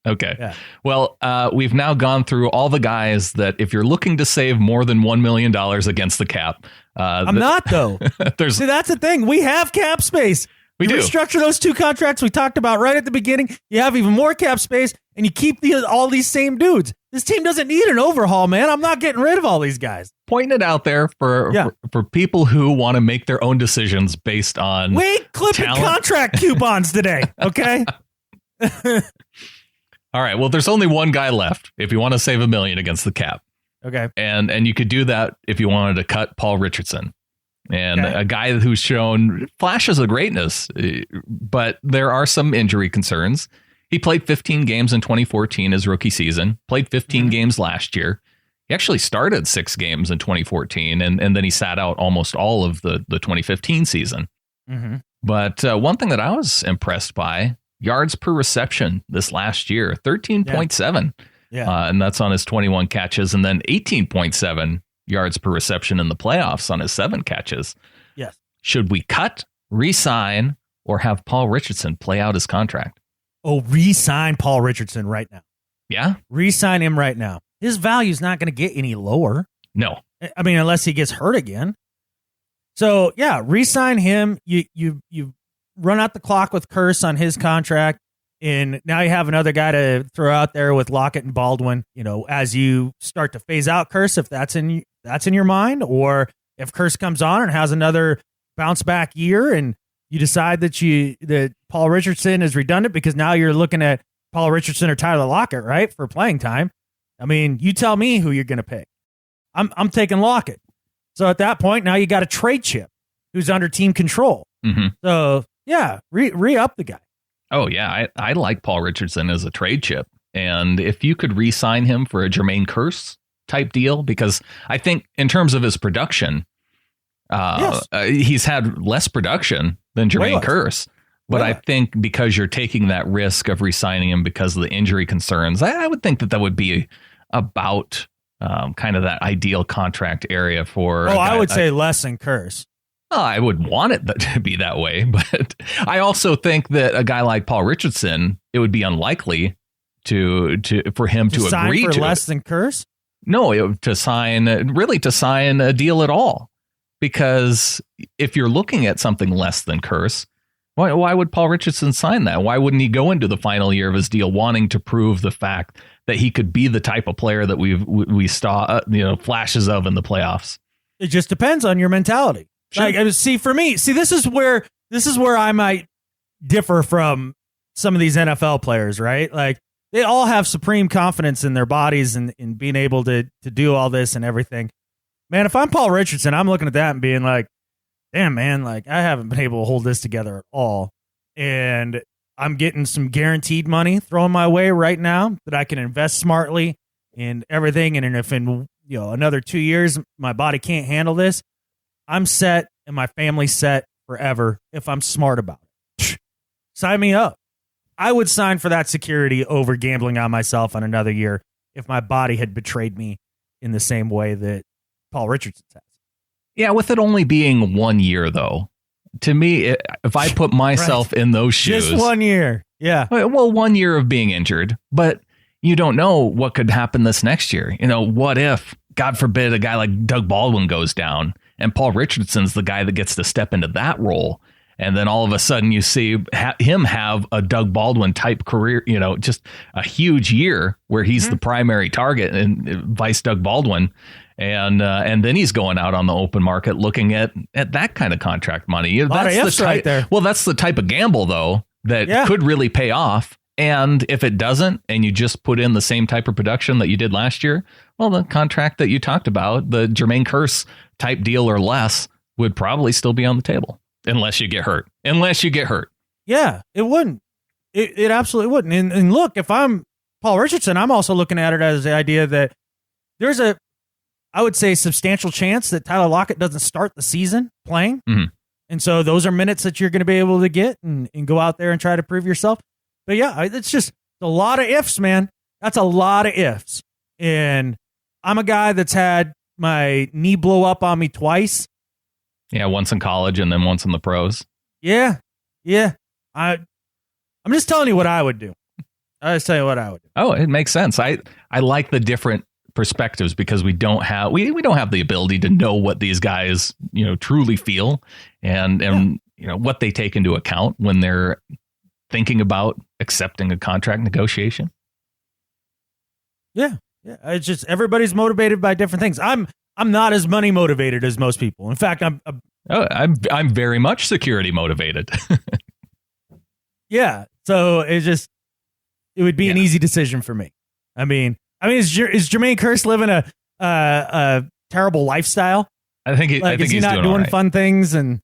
Yeah. Okay. Yeah. Well, we've now gone through all the guys that if you're looking to save more than $1 million against the cap. I'm not, though. See, that's the thing. We have cap space. We do. Restructure those 2 contracts we talked about right at the beginning. You have even more cap space, and you keep all these same dudes. This team doesn't need an overhaul, man. I'm not getting rid of all these guys. Pointing it out there for people who want to make their own decisions based on clipping contract coupons today, okay? All right. Well, there's only one guy left if you want to save $1 million against the cap. Okay. And you could do that if you wanted to cut Paul Richardson. And a guy who's shown flashes of greatness, but there are some injury concerns. He played 15 games in 2014, his rookie season, played 15 games last year. He actually started 6 games in 2014, and then he sat out almost all of the 2015 season. But one thing that I was impressed by, yards per reception this last year, 13.7. Yeah. And that's on his 21 catches, and then 18.7 yards per reception in the playoffs on his 7 catches. Yes. Should we cut, re-sign, or have Paul Richardson play out his contract? Oh, re-sign Paul Richardson right now. Yeah? Re-sign him right now. His value's not going to get any lower. No. I mean, unless he gets hurt again. So, yeah, re-sign him. You run out the clock with Curse on his contract, and now you have another guy to throw out there with Lockett and Baldwin, as you start to phase out Curse, if that's in your mind, or if Curse comes on and has another bounce back year and you decide that Paul Richardson is redundant because now you're looking at Paul Richardson or Tyler Lockett, right, for playing time. I mean, you tell me who you're going to pick. I'm taking Lockett. So at that point, now you got a trade chip who's under team control. So yeah, re-up the guy. Oh, yeah. I like Paul Richardson as a trade chip. And if you could re-sign him for a Jermaine Kearse type deal, because I think in terms of his production, he's had less production than Jermaine Kearse. But I think because you're taking that risk of re-signing him because of the injury concerns, I would think that would be about kind of that ideal contract area for. Oh, I would say less than Kearse. I would want it to be that way, but I also think that a guy like Paul Richardson, it would be unlikely for him to agree to less than Kearse. No, to sign a deal at all, because if you're looking at something less than Kearse, why would Paul Richardson sign that? Why wouldn't he go into the final year of his deal wanting to prove the fact that he could be the type of player that we saw flashes of in the playoffs? It just depends on your mentality. Sure. Like, this is where I might differ from some of these NFL players, right? Like, they all have supreme confidence in their bodies and in being able to do all this and everything. Man, if I'm Paul Richardson, I'm looking at that and being like, damn, man, like, I haven't been able to hold this together at all. And I'm getting some guaranteed money thrown my way right now that I can invest smartly in everything. And if in another 2 years my body can't handle this, I'm set and my family's set forever if I'm smart about it. Sign me up. I would sign for that security over gambling on myself on another year if my body had betrayed me in the same way that Paul Richardson has. Yeah, with it only being 1 year, though, to me, if I put myself in those shoes. Just 1 year. Yeah. Well, 1 year of being injured, but you don't know what could happen this next year. What if, God forbid, a guy like Doug Baldwin goes down and Paul Richardson's the guy that gets to step into that role. And then all of a sudden you see him have a Doug Baldwin type career, just a huge year where he's the primary target and vice Doug Baldwin. And then he's going out on the open market looking at that kind of contract money. That's the type, right there. Well, that's the type of gamble, though, that could really pay off. And if it doesn't, and you just put in the same type of production that you did last year, well, the contract that you talked about, the Jermaine Kearse type deal or less, would probably still be on the table. Unless you get hurt. Yeah, it wouldn't. It absolutely wouldn't. And look, if I'm Paul Richardson, I'm also looking at it as the idea that there's I would say, substantial chance that Tyler Lockett doesn't start the season playing. Mm-hmm. And so those are minutes that you're going to be able to get and go out there and try to prove yourself. But yeah, it's just a lot of ifs, man. That's a lot of ifs. And I'm a guy that's had my knee blow up on me twice. Yeah, once in college and then once in the pros. Yeah. I'm just telling you what I would do. Oh, it makes sense. I like the different perspectives because we don't have the ability to know what these guys truly feel and what they take into account when they're thinking about accepting a contract negotiation. Yeah. It's just everybody's motivated by different things. I'm not as money motivated as most people. In fact, I'm very much security motivated. Yeah. So it would be an easy decision for me. I mean, is Jermaine Kearse living a terrible lifestyle? I think he's not doing right. fun things, and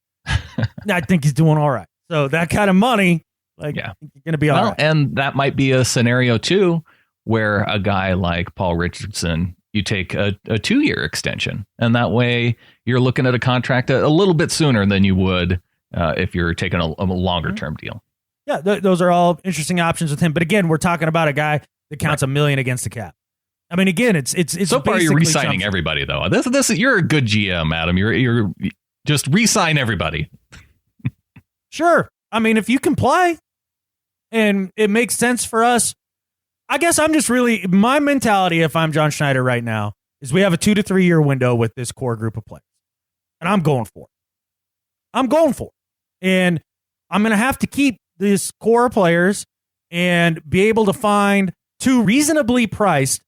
I think he's doing all right. So that kind of money, you're going to be all right. And that might be a scenario too, where a guy like Paul Richardson, you take a 2-year extension, and that way you're looking at a contract a little bit sooner than you would if you're taking a longer term deal. Yeah, those are all interesting options with him. But again, we're talking about a guy that counts $1 million against the cap. I mean, again, it's so far you're re-signing everybody though. This you're a good GM, Adam. You're just re-sign everybody. Sure. I mean, if you can play and it makes sense for us, I guess I'm just really, my mentality, if I'm John Schneider right now, is we have a 2 to 3 year window with this core group of players. And I'm going for it. And I'm going to have to keep these core players and be able to find 2 reasonably priced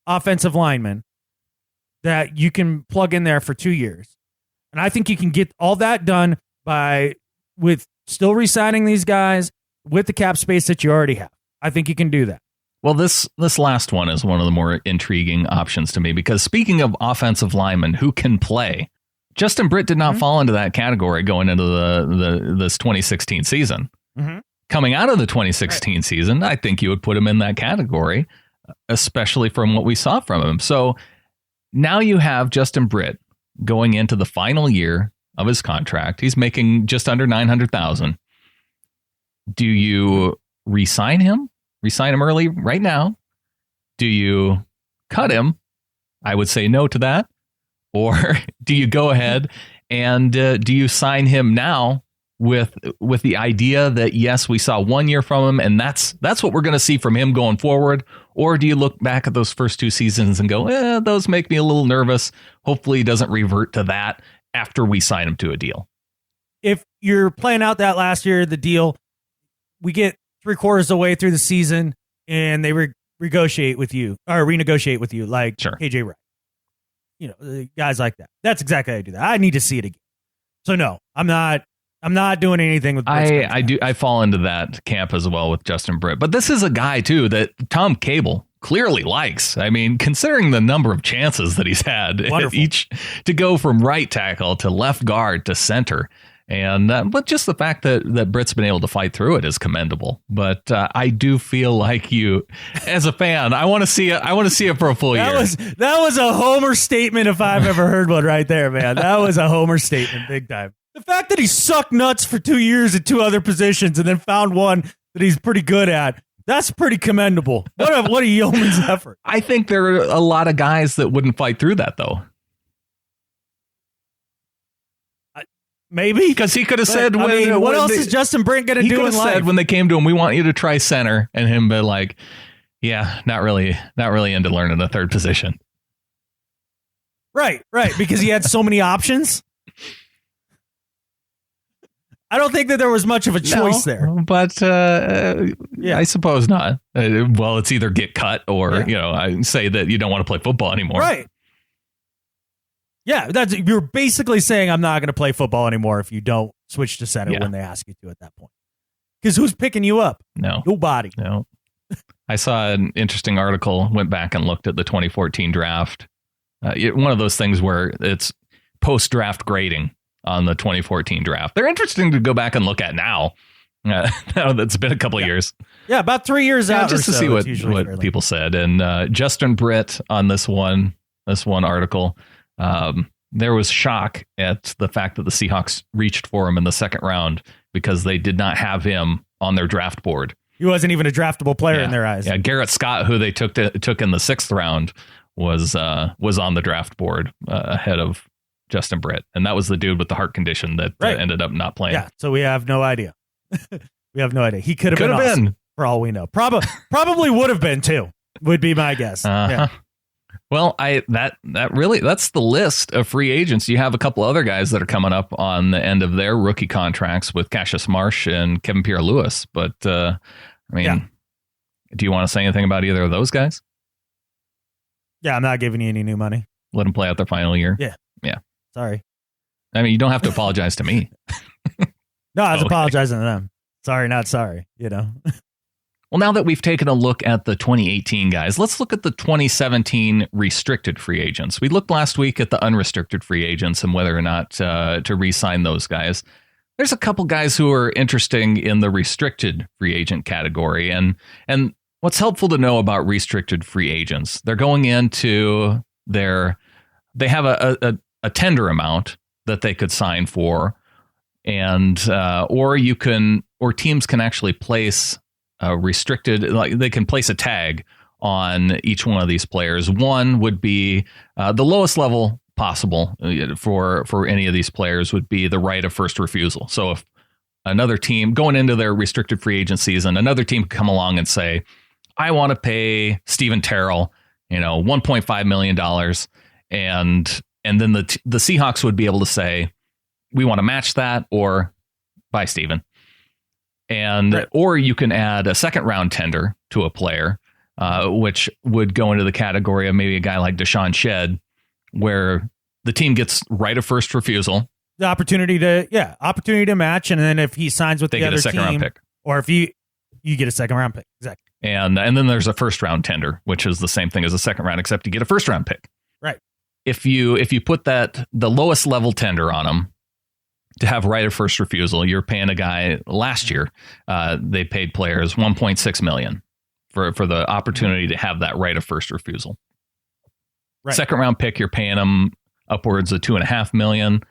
offensive linemen that you can plug in there for 2 years. And I think you can get all that done with still re-signing these guys with the cap space that you already have. I think you can do that. Well, this last one is one of the more intriguing options to me because speaking of offensive linemen who can play, Justin Britt did not fall into that category going into this 2016 season. Mm-hmm. coming out of the 2016 season, I think you would put him in that category, especially from what we saw from him. So now you have Justin Britt going into the final year of his contract. He's making just under $900,000. Do you re-sign him? Re-sign him early right now? Do you cut him? I would say no to that. Or do you go ahead and do you sign him now with the idea that, yes, we saw 1 year from him and that's what we're going to see from him going forward? Or do you look back at those first 2 seasons and go, those make me a little nervous. Hopefully he doesn't revert to that after we sign him to a deal. If you're playing out that last year, the deal, we get 3/4 of the way through the season and they renegotiate with you like sure. KJ Wright. Guys like that. That's exactly how I do that. I need to see it again. So no, I'm not doing anything with Britt. I fall into that camp as well with Justin Britt. But this is a guy too that Tom Cable clearly likes. I mean, considering the number of chances that he's had each to go from right tackle to left guard to center. And but just the fact that Britt's been able to fight through it is commendable. But I do feel like you, as a fan, I want to see it for a full year. That was a homer statement if I've ever heard one right there, man. That was a homer statement, big time. The fact that he sucked nuts for 2 years at 2 other positions and then found one that he's pretty good at, that's pretty commendable. What a yeoman's effort. I think there are a lot of guys that wouldn't fight through that, though. Maybe because he could have said, "What else is Justin Britt going to do in life?" Said when they came to him, "We want you to try center," and him be like, "Yeah, not really into learning the third position." Right, because he had so many options. I don't think that there was much of a choice there, but I suppose not. Well, it's either get cut or I say that you don't want to play football anymore, right? Yeah, you're basically saying I'm not going to play football anymore if you don't switch to center when they ask you to at that point. Because who's picking you up? No. Nobody. No. I saw an interesting article, went back and looked at the 2014 draft. One of those things where it's post-draft grading on the 2014 draft. They're interesting to go back and look at now. Now that's been a couple of years. Yeah, about 3 years out just to see what people said. And Justin Britt on this one article, there was shock at the fact that the Seahawks reached for him in the second round because they did not have him on their draft board. He wasn't even a draftable player in their eyes. Yeah, Garrett Scott, who they took in the 6th round, was on the draft board ahead of Justin Britt, and that was the dude with the heart condition that ended up not playing. Yeah, so we have no idea. He could have been for all we know. Probably would have been too. Would be my guess. Yeah. Well, that's the list of free agents. You have a couple other guys that are coming up on the end of their rookie contracts with Cassius Marsh and Kevin Pierre-Louis. But do you want to say anything about either of those guys? Yeah, I'm not giving you any new money. Let them play out their final year. Yeah. Sorry. I mean, you don't have to apologize to me. No, I was apologizing to them. Sorry, not sorry. Well, now that we've taken a look at the 2018 guys, let's look at the 2017 restricted free agents. We looked last week at the unrestricted free agents and whether or not to re-sign those guys. There's a couple guys who are interesting in the restricted free agent category. And what's helpful to know about restricted free agents, they're going into they have a tender amount that they could sign for, and or teams can actually place restricted, like they can place a tag on each one of these players. One would be the lowest level possible for any of these players would be the right of first refusal. So if another team going into their restricted free agent season, another team could come along and say, I want to pay Steven Terrell, $1.5 million. And then the Seahawks would be able to say, we want to match that or buy Steven. Or you can add a second round tender to a player, which would go into the category of maybe a guy like Deshaun Shedd, where the team gets right of first refusal, the opportunity to match, and then if he signs with the other team, they get a second round pick, or if you get a second round pick, exactly. And then there's a first round tender, which is the same thing as a second round, except you get a first round pick. Right. If you put the lowest level tender on them, to have right of first refusal, you're paying a guy last year. They paid players $1.6 million for the opportunity to have that right of first refusal. Right. Second round pick, you're paying them upwards of $2.5 million,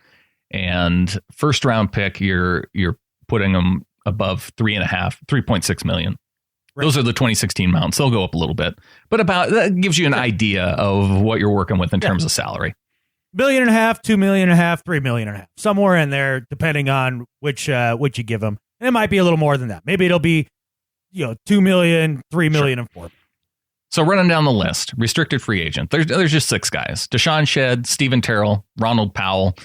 and first round pick, you're putting them above $3.6 million. Right. Those are the 2016 amounts. They'll go up a little bit, but that gives you an idea of what you're working with in terms of salary. $1.5 million, $2.5 million, $3.5 million, somewhere in there, depending on which you give them. And it might be a little more than that. Maybe it'll be, $2 million, $3 million, and $4 million. So running down the list, restricted free agent. There's just 6 guys: Deshaun Shedd, Stephen Terrell, Ronald Powell,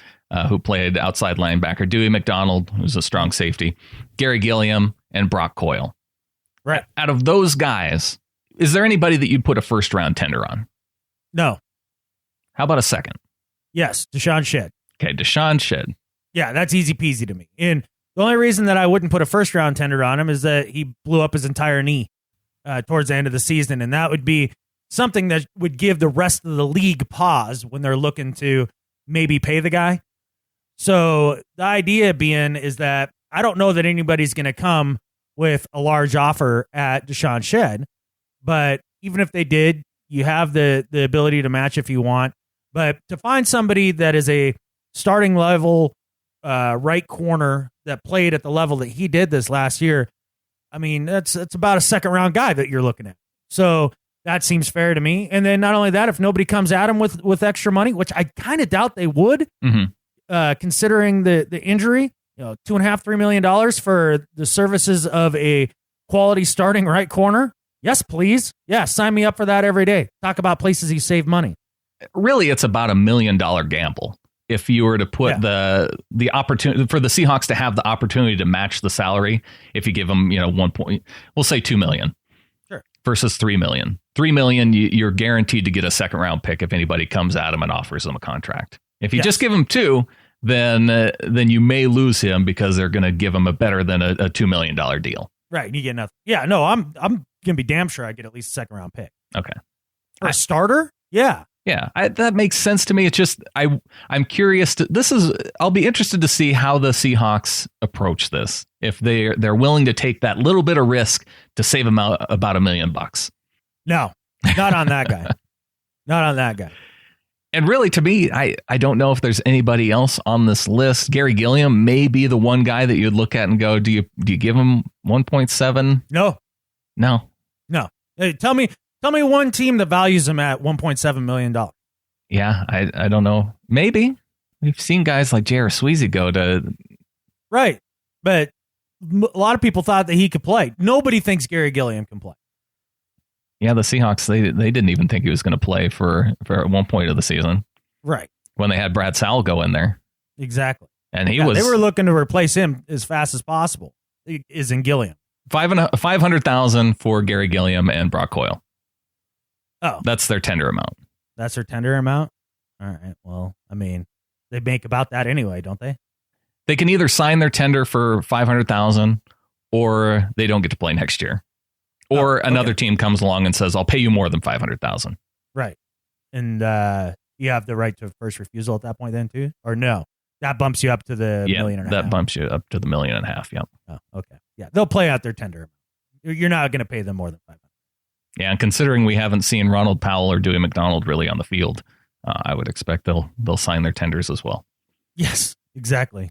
who played outside linebacker, Dewey McDonald, who's a strong safety, Gary Gilliam, and Brock Coyle. Right. Out of those guys, is there anybody that you'd put a first round tender on? No. How about a second? Yes, Deshaun Shedd. Okay, Deshaun Shedd. Yeah, that's easy peasy to me. And the only reason that I wouldn't put a first round tender on him is that he blew up his entire knee towards the end of the season, and that would be something that would give the rest of the league pause when they're looking to maybe pay the guy. So the idea being is that I don't know that anybody's going to come with a large offer at Deshaun Shedd, but even if they did, you have the ability to match if you want. But to find somebody that is a starting level right corner that played at the level that he did this last year, I mean, that's about a second round guy that you're looking at. So that seems fair to me. And then not only that, if nobody comes at him with extra money, which I kind of doubt they would, considering the injury, $2.5-3 million for the services of a quality starting right corner. Yes, please. Yeah, sign me up for that every day. Talk about places you save money. Really, it's about $1 million gamble. If you were to put the opportunity for the Seahawks to have the opportunity to match the salary, if you give them, we'll say $2 million, sure, versus $3 million. $3 million, you're guaranteed to get a second round pick if anybody comes at him and offers them a contract. If you just give him 2, then you may lose him because they're going to give him a better than a $2 million deal. Right, you get nothing. Yeah, no, I'm gonna be damn sure I get at least a second round pick. Okay, for a starter. Yeah. Yeah, that makes sense to me. It's just I'm curious. I'll be interested to see how the Seahawks approach this. If they're willing to take that little bit of risk to save them out about $1 million. No, not on that guy. Not on that guy. And really, to me, I don't know if there's anybody else on this list. Gary Gilliam may be the one guy that you'd look at and go, do you give him 1.7? No. Hey, tell me one team that values him at $1.7 million. Yeah, I don't know. Maybe. We've seen guys like J.R. Sweezy go to... Right. But a lot of people thought that he could play. Nobody thinks Gary Gilliam can play. Yeah, the Seahawks, they didn't even think he was going to play for at one point of the season. Right. When they had Brad Sowell go in there. Exactly. And they were looking to replace him as fast as possible. Is in Gilliam. $500,000 for Gary Gilliam and Brock Coyle. Oh, that's their tender amount. That's their tender amount. All right. Well, I mean, they make about that anyway, don't they? They can either sign their tender for $500,000, or they don't get to play next year, or another team comes along and says, "I'll pay you more than $500,000." Right. And you have the right to first refusal at that point, then too, or no? That bumps you up to the $1.5 million. That bumps you up to the $1.5 million. Yep. Oh, okay. Yeah, they'll play out their tender. You're not going to pay them more than $500,000. Yeah, and considering we haven't seen Ronald Powell or Dewey McDonald really on the field, I would expect they'll sign their tenders as well. Yes, exactly.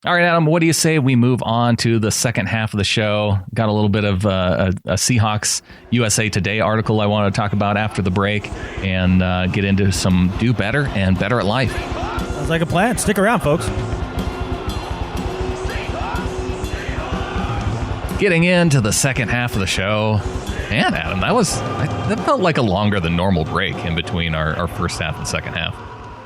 All right, Adam, what do you say we move on to the second half of the show? Got a little bit of a Seahawks USA Today article I want to talk about after the break, and get into some do better and better at life. Sounds like a plan. Stick around, folks. Getting into the second half of the show. Man, Adam, that felt like a longer than normal break in between our first half and second half.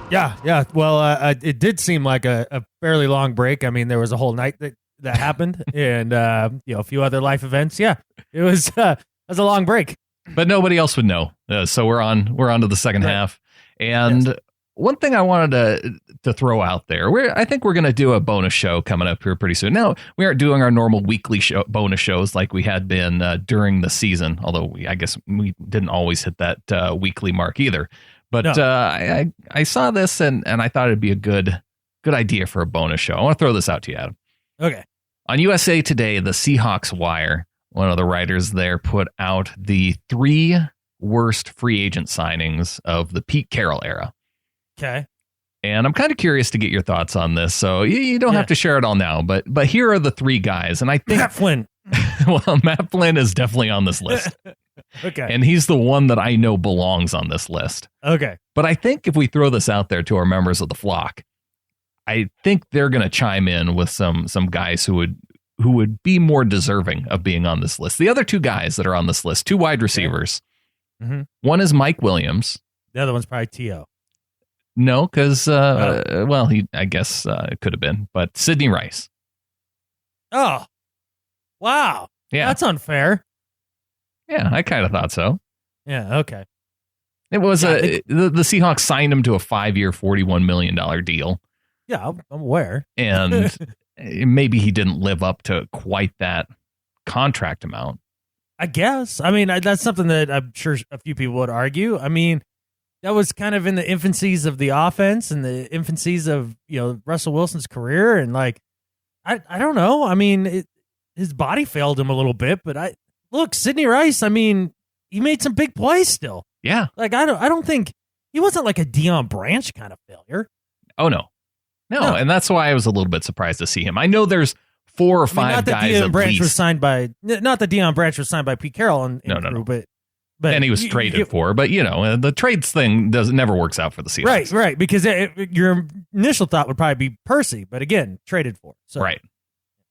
Yeah. Well, it did seem like a fairly long break. I mean, there was a whole night that happened, and a few other life events. Yeah, it was a long break. But nobody else would know. So we're on to the second half, and yes. One thing I wanted to throw out there, I think we're going to do a bonus show coming up here pretty soon. Now, we aren't doing our normal weekly bonus shows like we had been during the season, although I guess we didn't always hit that weekly mark either. But no. I saw this and I thought it'd be a good good idea for a bonus show. I want to throw this out to you, Adam. Okay. On USA Today, the Seahawks Wire, one of the writers there put out the 3 worst free agent signings of the Pete Carroll era. Okay. And I'm kind of curious to get your thoughts on this. So you don't have to share it all now, but here are the 3 guys. And I think Matt Flynn. Well, Matt Flynn is definitely on this list. Okay. And he's the one that I know belongs on this list. Okay. But I think if we throw this out there to our members of the flock, I think they're going to chime in with some guys who would be more deserving of being on this list. The other 2 guys that are on this list, 2 wide receivers. Mm-hmm. One is Mike Williams. The other one's probably T.O. No, because, I guess it could have been, but Sidney Rice. Oh, wow. Yeah. That's unfair. Yeah, I kind of thought so. Yeah, okay. It was the Seahawks signed him to a 5-year, $41 million deal. Yeah, I'm aware. And maybe he didn't live up to quite that contract amount. I guess. I mean, that's something that I'm sure a few people would argue. I mean, that was kind of in the infancies of the offense and the infancies of, Russell Wilson's career. And I don't know. I mean, his body failed him a little bit, but look, Sidney Rice, I mean, he made some big plays still. Yeah. I don't think he wasn't like a Deion Branch kind of failure. Oh, no. No, and that's why I was a little bit surprised to see him. I know there's 4 or 5 guys at least. Not that Deion Branch was signed by Pete Carroll No. But and he was traded for, but the trades thing never works out for the Seahawks. Right, because your initial thought would probably be Percy, but again, traded for. So. Right.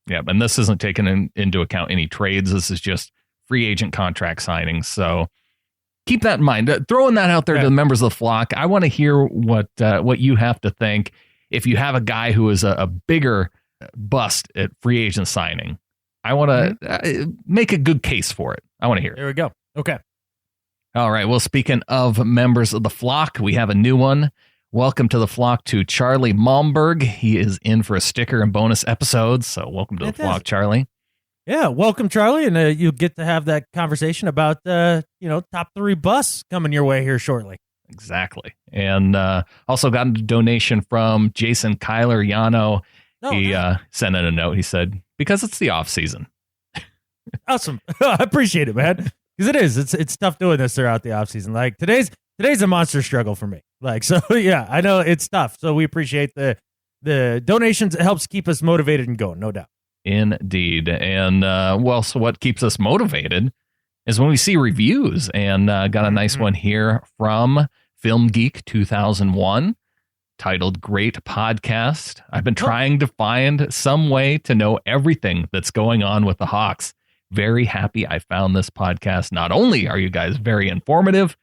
Yeah, and this isn't taking into account any trades. This is just free agent contract signings. So keep that in mind. Throwing that out there to the members of the flock, I want to hear what you have to think. If you have a guy who is a bigger bust at free agent signing, I want to make a good case for it. I want to hear it. There we go. Okay. All right. Well, speaking of members of the flock, we have a new one. Welcome to the flock to Charlie Malmberg. He is in for a sticker and bonus episodes. So welcome to the flock, Charlie. Yeah. Welcome, Charlie. And you'll get to have that conversation about, top 3 busts coming your way here shortly. Exactly. And also got a donation from Jason Kyler Yano. He sent in a note. He said, because it's the off season. Awesome. I appreciate it, man. Because it is. It's tough doing this throughout the off season. Like today's a monster struggle for me. I know it's tough. So we appreciate the donations. It helps keep us motivated and going, no doubt. Indeed. And so what keeps us motivated is when we see reviews, and got a nice one here from Film Geek 2001 titled Great Podcast. I've been trying to find some way to know everything that's going on with the Hawks. Very happy I found this podcast. Not only are you guys very informative,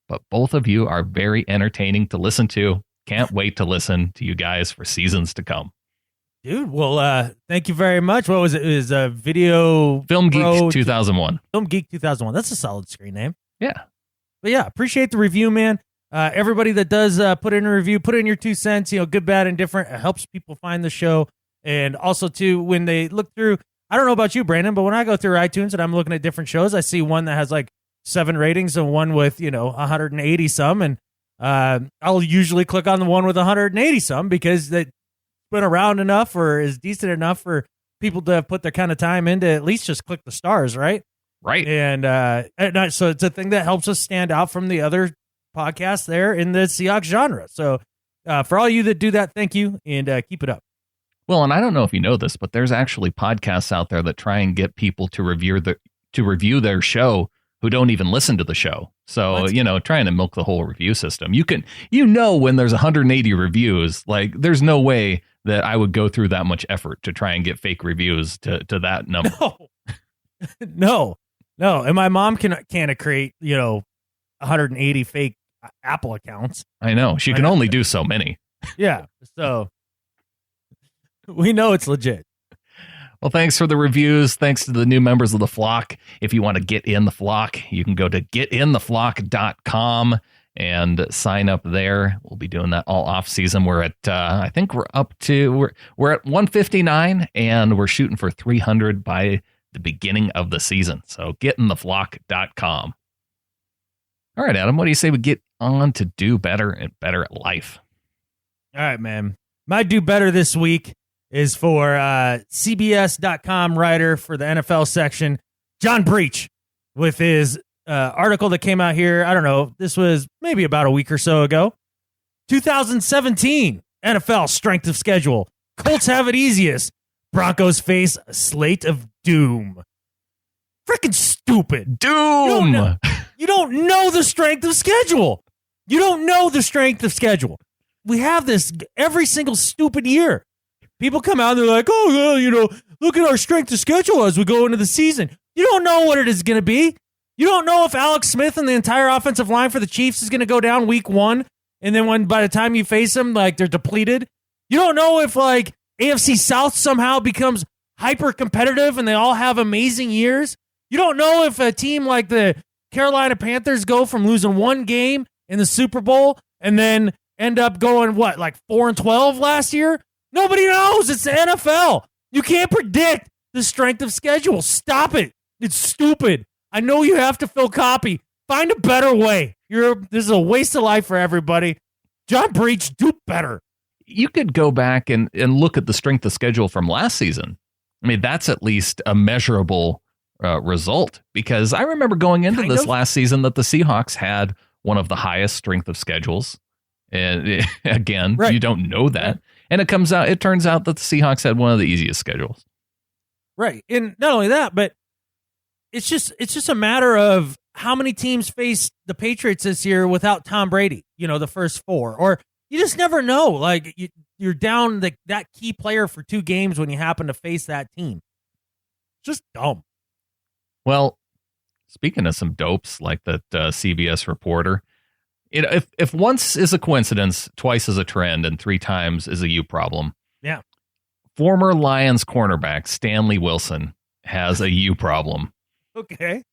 but both of you are very entertaining to listen to. Can't wait to listen to you guys for seasons to come. Dude, well, thank you very much. What was it? It was a Video Film Geek 2001. Film Geek 2001. That's a solid screen name. Yeah. But yeah, appreciate the review, man. Everybody that does put in a review, put in your 2 cents, good, bad, and different. It helps people find the show. And also, too, when they look through, I don't know about you, Brandon, but when I go through iTunes and I'm looking at different shows, I see one that has like 7 ratings and one with, 180 some. And I'll usually click on the one with 180 some because it's been around enough or is decent enough for people to put their kind of time into at least just click the stars, right? Right. And so it's a thing that helps us stand out from the other podcasts there in the Seahawks genre. So for all you that do that, thank you, and keep it up. Well, and I don't know if you know this, but there's actually podcasts out there that try and get people to review their show who don't even listen to the show. So, trying to milk the whole review system. You can, when there's 180 reviews, like there's no way that I would go through that much effort to try and get fake reviews to that number. No. And my mom can't create, 180 fake Apple accounts. I know. She can only do so many. Yeah. So we know it's legit. Well, thanks for the reviews. Thanks to the new members of the flock. If you want to get in the flock, you can go to getintheflock.com and sign up there. We'll be doing that all off season. We're at, I think we're up to, we're at 159 and we're shooting for 300 by the beginning of the season. So getintheflock.com. All right, Adam, what do you say we get on to do better and better at life? All right, man. My do better this week is for CBS.com writer for the NFL section, John Breach, with his article that came out here. I don't know. This was maybe about a week or so ago. 2017 NFL strength of schedule. Colts have it easiest. Broncos face a slate of doom. Freaking stupid. Doom. You don't know the strength of schedule. You don't know the strength of schedule. We have this every single stupid year. People come out and they're like, oh, well, look at our strength of schedule as we go into the season. You don't know what it is going to be. You don't know if Alex Smith and the entire offensive line for the Chiefs is going to go down week 1. And then by the time you face them, like, they're depleted. You don't know if, like, AFC South somehow becomes hyper competitive and they all have amazing years. You don't know if a team like the Carolina Panthers go from losing 1 game in the Super Bowl and then end up going, 4-12 last year? Nobody knows. It's the NFL. You can't predict the strength of schedule. Stop it. It's stupid. I know you have to fill copy. Find a better way. This is a waste of life for everybody. John Breach, do better. You could go back and look at the strength of schedule from last season. I mean, that's at least a measurable result, because I remember going into this last season that the Seahawks had one of the highest strength of schedules. And again, right. You don't know that. And it turns out that the Seahawks had one of the easiest schedules. Right. And not only that, but it's just a matter of how many teams face the Patriots this year without Tom Brady, the first 4. Or you just never know. Like, you're down that key player for 2 games when you happen to face that team. Just dumb. Well, speaking of some dopes like that CBS reporter, if once is a coincidence, twice is a trend, and 3 times is a you problem. Yeah. Former Lions cornerback Stanley Wilson has a you problem. Okay.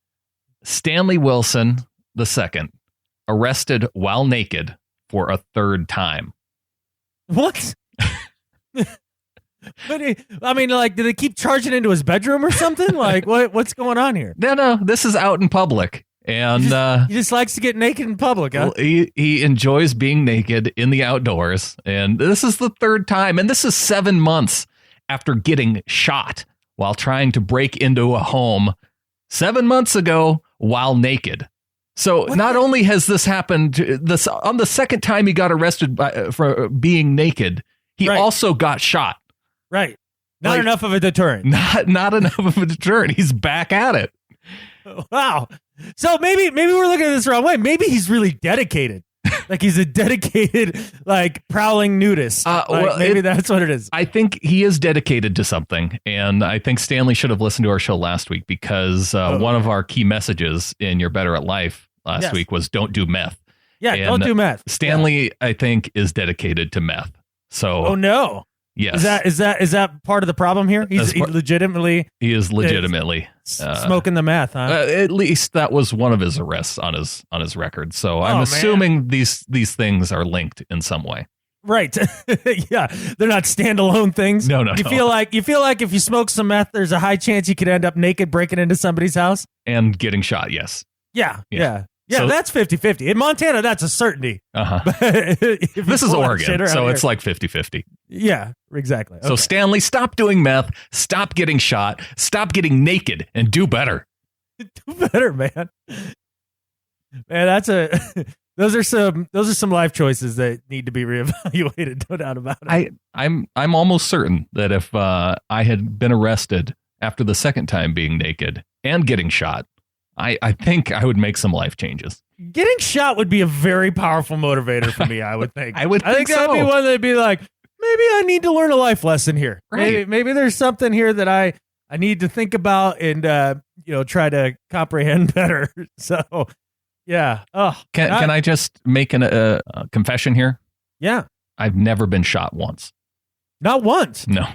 Stanley Wilson II arrested while naked for a 3rd time. What? But did they keep charging into his bedroom or something? Like, what's going on here? No, this is out in public. And he just likes to get naked in public, huh? Well, he enjoys being naked in the outdoors. And this is the 3rd time. And this is 7 months after getting shot while trying to break into a home 7 months ago while naked. So not only has this happened on the 2nd time he got arrested for being naked, he also got shot. Right. Not enough of a deterrent. Not enough of a deterrent. He's back at it. Wow. So maybe we're looking at this the wrong way. Maybe he's really dedicated. Like, he's a dedicated, prowling nudist. Maybe that's what it is. I think he is dedicated to something. And I think Stanley should have listened to our show last week, because one of our key messages in You're Better at Life last week was don't do meth. Yeah, don't do meth. Stanley, I think, is dedicated to meth. So. Oh, no. Yes. Is that part of the problem here? He is legitimately smoking the meth, huh? At least that was one of his arrests on his record. So I'm assuming these things are linked in some way. Right. Yeah, they're not standalone things. No. You feel like if you smoke some meth, there's a high chance you could end up naked breaking into somebody's house and getting shot. Yes. Yeah. So, that's 50-50. In Montana, that's a certainty. This is Oregon, so it's like 50-50. Yeah, exactly. Okay. So Stanley, stop doing meth, stop getting shot, stop getting naked, and do better. Do better, man. Man, those are some life choices that need to be reevaluated. No doubt about it. I'm almost certain that if I had been arrested after the 2nd time being naked and getting shot, I think I would make some life changes. Getting shot would be a very powerful motivator for me, I would think. I think that would be one that'd be like, maybe I need to learn a life lesson here. Right. Maybe there's something here that I need to think about and try to comprehend better. So, yeah. Oh, can I just make a confession here? Yeah. I've never been shot once. Not once? No.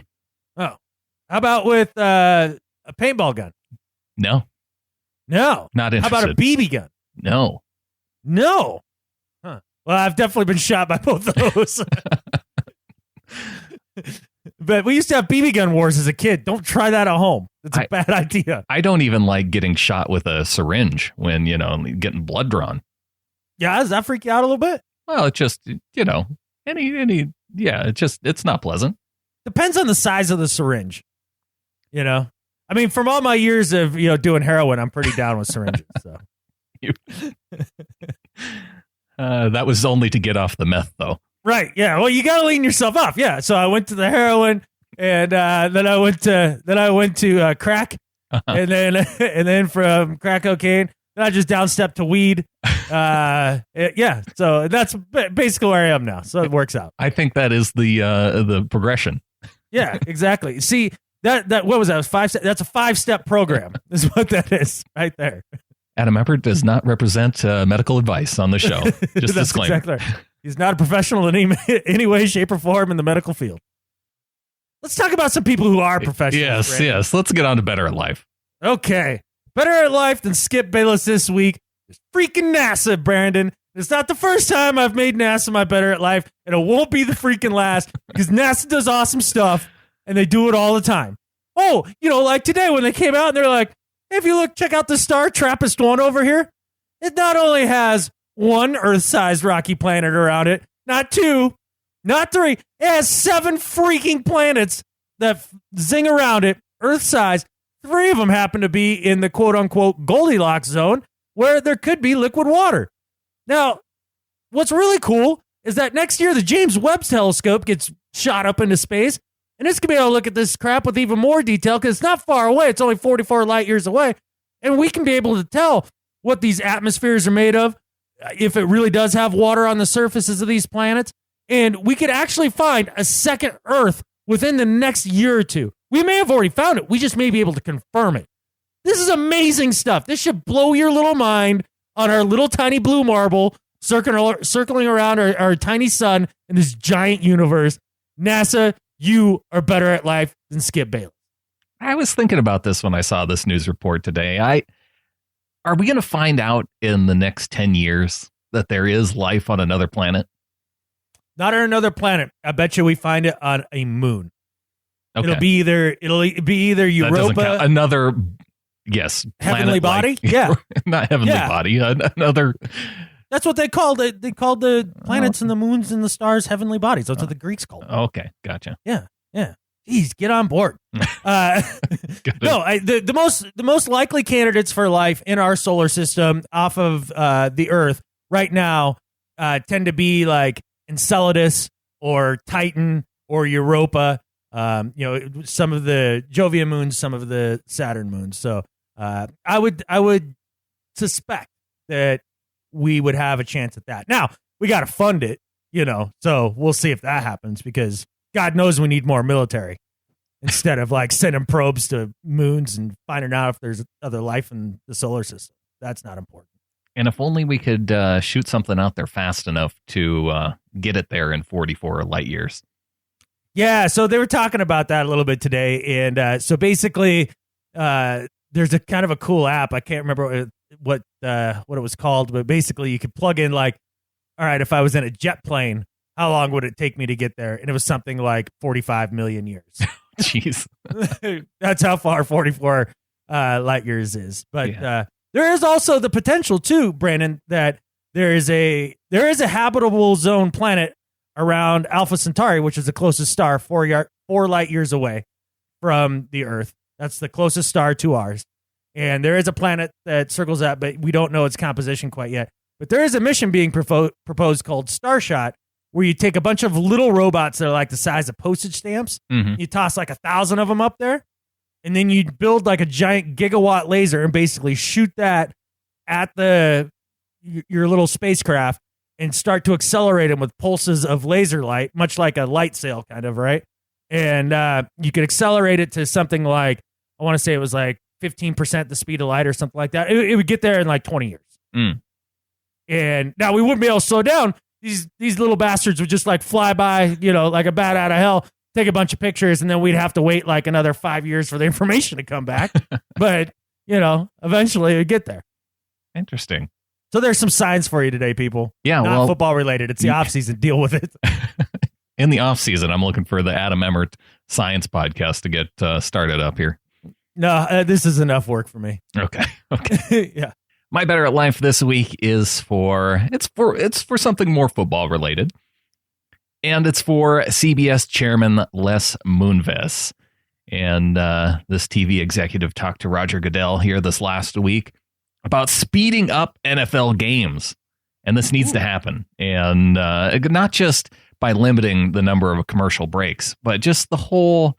Oh. How about with a paintball gun? No. Not interested. How about a BB gun? No. Huh. Well, I've definitely been shot by both of those. But we used to have BB gun wars as a kid. Don't try that at home. It's a bad idea. I don't even like getting shot with a syringe when, getting blood drawn. Yeah, does that freak you out a little bit? Well, it just, any Yeah, it's not pleasant. Depends on the size of the syringe. I mean, from all my years of doing heroin, I'm pretty down with syringes. So that was only to get off the meth, though. Right? Yeah. Well, you got to lean yourself off. Yeah. So I went to the heroin, and then I went to crack, and then from crack cocaine, then I just downstepped to weed. Yeah. So that's basically where I am now. So it works out. I think that is the progression. Yeah. Exactly. See. That what was that? That's a 5-step program. Is what that is right there. Adam Emmert does not represent medical advice on the show. Just disclaimer. Exactly right. He's not a professional in any way, shape, or form in the medical field. Let's talk about some people who are professionals. Yes. Let's get on to Better at Life. Okay. Better at Life than Skip Bayless this week is freaking NASA, Brandon. It's not the first time I've made NASA my Better at Life, and it won't be the freaking last because NASA does awesome stuff. And they do it all the time. Oh, like today when they came out and they're like, hey, if you look, check out the star TRAPPIST-1 over here. It not only has one Earth-sized rocky planet around it, not 2, not 3. It has 7 freaking planets that zing around it, Earth-sized. 3 of them happen to be in the quote-unquote Goldilocks zone where there could be liquid water. Now, what's really cool is that next year the James Webb Telescope gets shot up into space. And it's going to be able to look at this crap with even more detail because it's not far away. It's only 44 light years away. And we can be able to tell what these atmospheres are made of, if it really does have water on the surfaces of these planets. And we could actually find a second Earth within the next year or 2. We may have already found it. We just may be able to confirm it. This is amazing stuff. This should blow your little mind on our little tiny blue marble circling around our tiny sun in this giant universe. NASA, you are better at life than Skip Bayless. I was thinking about this when I saw this news report today. Are we going to find out in the next 10 years that there is life on another planet? Not on another planet. I bet you we find it on a moon. Okay. It'll be either Europa. Another, yes. Heavenly body? Like, yeah. Not heavenly body. Another. That's what they called it. They called the planets and the moons and the stars heavenly bodies. That's what the Greeks called them. Okay, gotcha. Yeah. Jeez, get on board. The most likely candidates for life in our solar system off of the Earth right now tend to be like Enceladus or Titan or Europa. Some of the Jovian moons, some of the Saturn moons. So I would suspect that we would have a chance at that. Now, we got to fund it, so we'll see if that happens because God knows we need more military instead of like sending probes to moons and finding out if there's other life in the solar system. That's not important. And if only we could shoot something out there fast enough to get it there in 44 light years. Yeah, so they were talking about that a little bit today. And so basically, there's a kind of a cool app. I can't remember what it was called, but basically you could plug in like, all right, if I was in a jet plane, how long would it take me to get there? And it was something like 45 million years. Jeez. That's how far 44 light years is. But there is also the potential too, Brandon, that there is a habitable zone planet around Alpha Centauri, which is the closest star 4 light years away from the Earth. That's the closest star to ours. And there is a planet that circles that, but we don't know its composition quite yet. But there is a mission being proposed called Starshot, where you take a bunch of little robots that are like the size of postage stamps. Mm-hmm. You toss like 1,000 of them up there, and then you build like a giant gigawatt laser and basically shoot that at your little spacecraft and start to accelerate them with pulses of laser light, much like a light sail kind of, right? And you could accelerate it to something like, I want to say it was like 15% the speed of light or something like that. It would get there in like 20 years. Mm. And now we wouldn't be able to slow down. These little bastards would just like fly by, like a bat out of hell, take a bunch of pictures, and then we'd have to wait like another 5 years for the information to come back. But, eventually it would get there. Interesting. So there's some signs for you today, people. Yeah, not football related. It's the off season. Deal with it. In the off season, I'm looking for the Adam Emmert Science podcast to get started up here. No, this is enough work for me. Okay. Yeah. My Better at Life this week is for something more football related. And it's for CBS chairman Les Moonves. And this TV executive talked to Roger Goodell here this last week about speeding up NFL games. And this needs to happen. And not just by limiting the number of commercial breaks, but just the whole,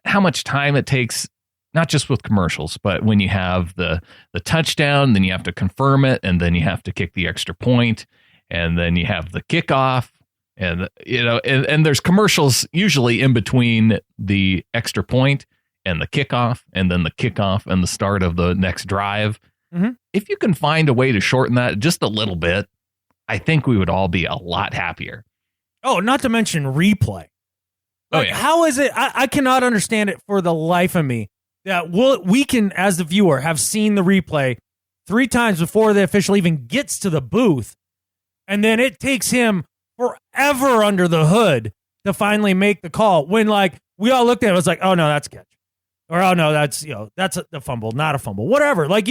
how much time it takes, not just with commercials, but when you have the touchdown, then you have to confirm it, and then you have to kick the extra point, and then you have the kickoff. And, and there's commercials usually in between the extra point and the kickoff, and then the kickoff and the start of the next drive. Mm-hmm. If you can find a way to shorten that just a little bit, I think we would all be a lot happier. Oh, not to mention replay. Like, how is it? I cannot understand it for the life of me that we can, as the viewer, have seen the replay 3 times before the official even gets to the booth. And then it takes him forever under the hood to finally make the call, when like we all looked at it, it was like, oh no, that's a catch, or oh no, that's that's a fumble, not a fumble, whatever. Like,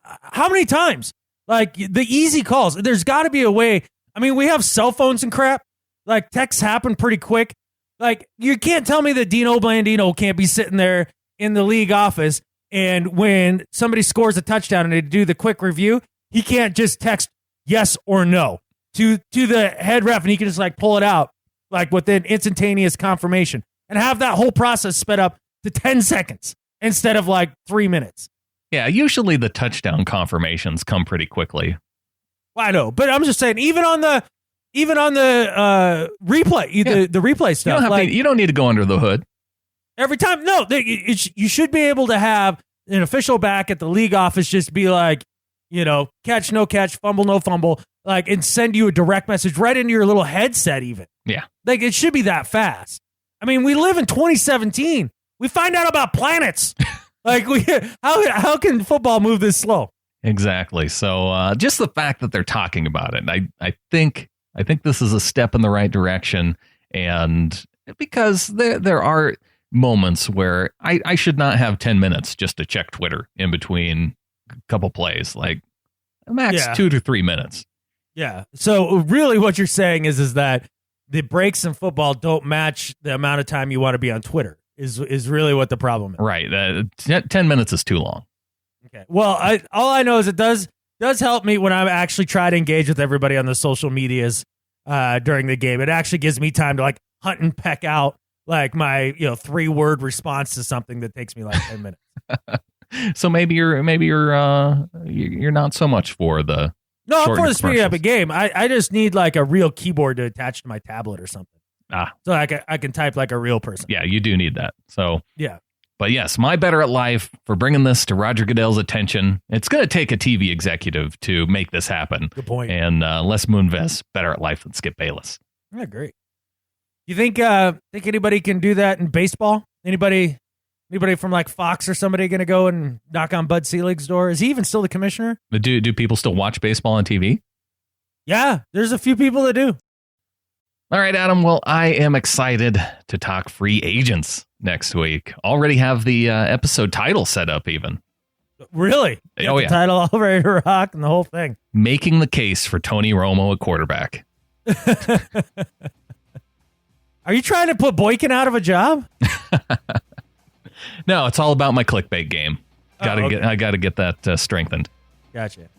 how many times, like, the easy calls, there's got to be a way. I mean, we have cell phones and crap, like texts happen pretty quick. Like, you can't tell me that Dino Blandino can't be sitting there in the league office, and when somebody scores a touchdown and they do the quick review, he can't just text yes or no to the head ref, and he can just like pull it out like within instantaneous confirmation and have that whole process sped up to 10 seconds instead of like 3 minutes. Yeah, usually the touchdown confirmations come pretty quickly. Well, I know, but I'm just saying, even on the replay, the replay stuff, you don't need to go under the hood every time. No, you should be able to have an official back at the league office just be like, catch, no catch, fumble, no fumble, like, and send you a direct message right into your little headset even. Yeah. Like, it should be that fast. I mean, we live in 2017. We find out about planets. Like, how can football move this slow? Exactly. So just the fact that they're talking about it, I think this is a step in the right direction. And because there are moments where I should not have 10 minutes just to check Twitter in between a couple plays, like max 2 to 3 minutes. Yeah. So really what you're saying is that the breaks in football don't match the amount of time you want to be on Twitter is really what the problem is. Right. 10 minutes is too long. Okay. Well, all I know is it does help me when I actually try to engage with everybody on the social medias during the game. It actually gives me time to like hunt and peck out like my 3-word response to something that takes me like 10 minutes. So maybe you're not so much for the. No, I'm for the speeding up a game. I just need like a real keyboard to attach to my tablet or something. So I can type like a real person. Yeah, you do need that. So yeah. But yes, my Better at Life for bringing this to Roger Goodell's attention. It's going to take a TV executive to make this happen. Good point. And Les Moonves, Better at Life than Skip Bayless. Yeah, great. You think anybody can do that in baseball? Anybody from like Fox or somebody going to go and knock on Bud Selig's door? Is he even still the commissioner? Do people still watch baseball on TV? Yeah, there's a few people that do. All right, Adam. Well, I am excited to talk free agents next week. Already have the episode title set up even. Really? Oh, yeah. The title all ready to rock and the whole thing. Making the case for Tony Romo at quarterback. Are you trying to put Boykin out of a job? No, it's all about my clickbait game. I got to get that strengthened. Gotcha.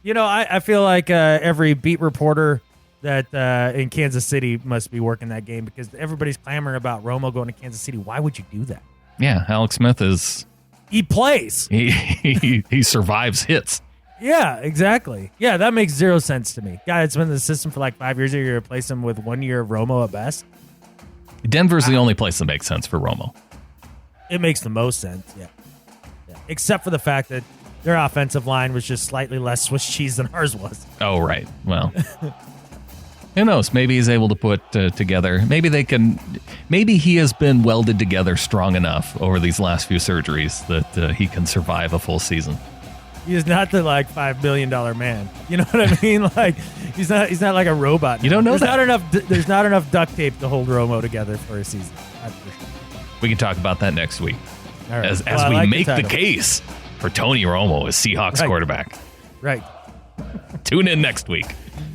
I feel like every beat reporter that in Kansas City must be working that game because everybody's clamoring about Romo going to Kansas City. Why would you do that? Yeah, Alex Smith is. He plays. He survives hits. Yeah, exactly. Yeah, that makes zero sense to me. Guy that's been in the system for like 5 years, you're going to replace him with 1 year of Romo at best? Denver's the only place that makes sense for Romo. It makes the most sense, yeah. Except for the fact that their offensive line was just slightly less Swiss cheese than ours was. Oh, right. Well, who knows? Maybe he's able to put together. Maybe he has been welded together strong enough over these last few surgeries that he can survive a full season. He is not the like $5 billion man. You know what I mean? Like he's not like a robot. You don't know There's not enough duct tape to hold Romo together for a season. That's for sure. We can talk about that next week. All right. As we like make the case for Tony Romo as Seahawks quarterback. Right. Tune in next week.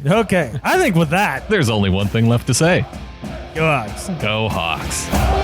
Okay. I think with that, there's only one thing left to say. Go Hawks. Go Hawks.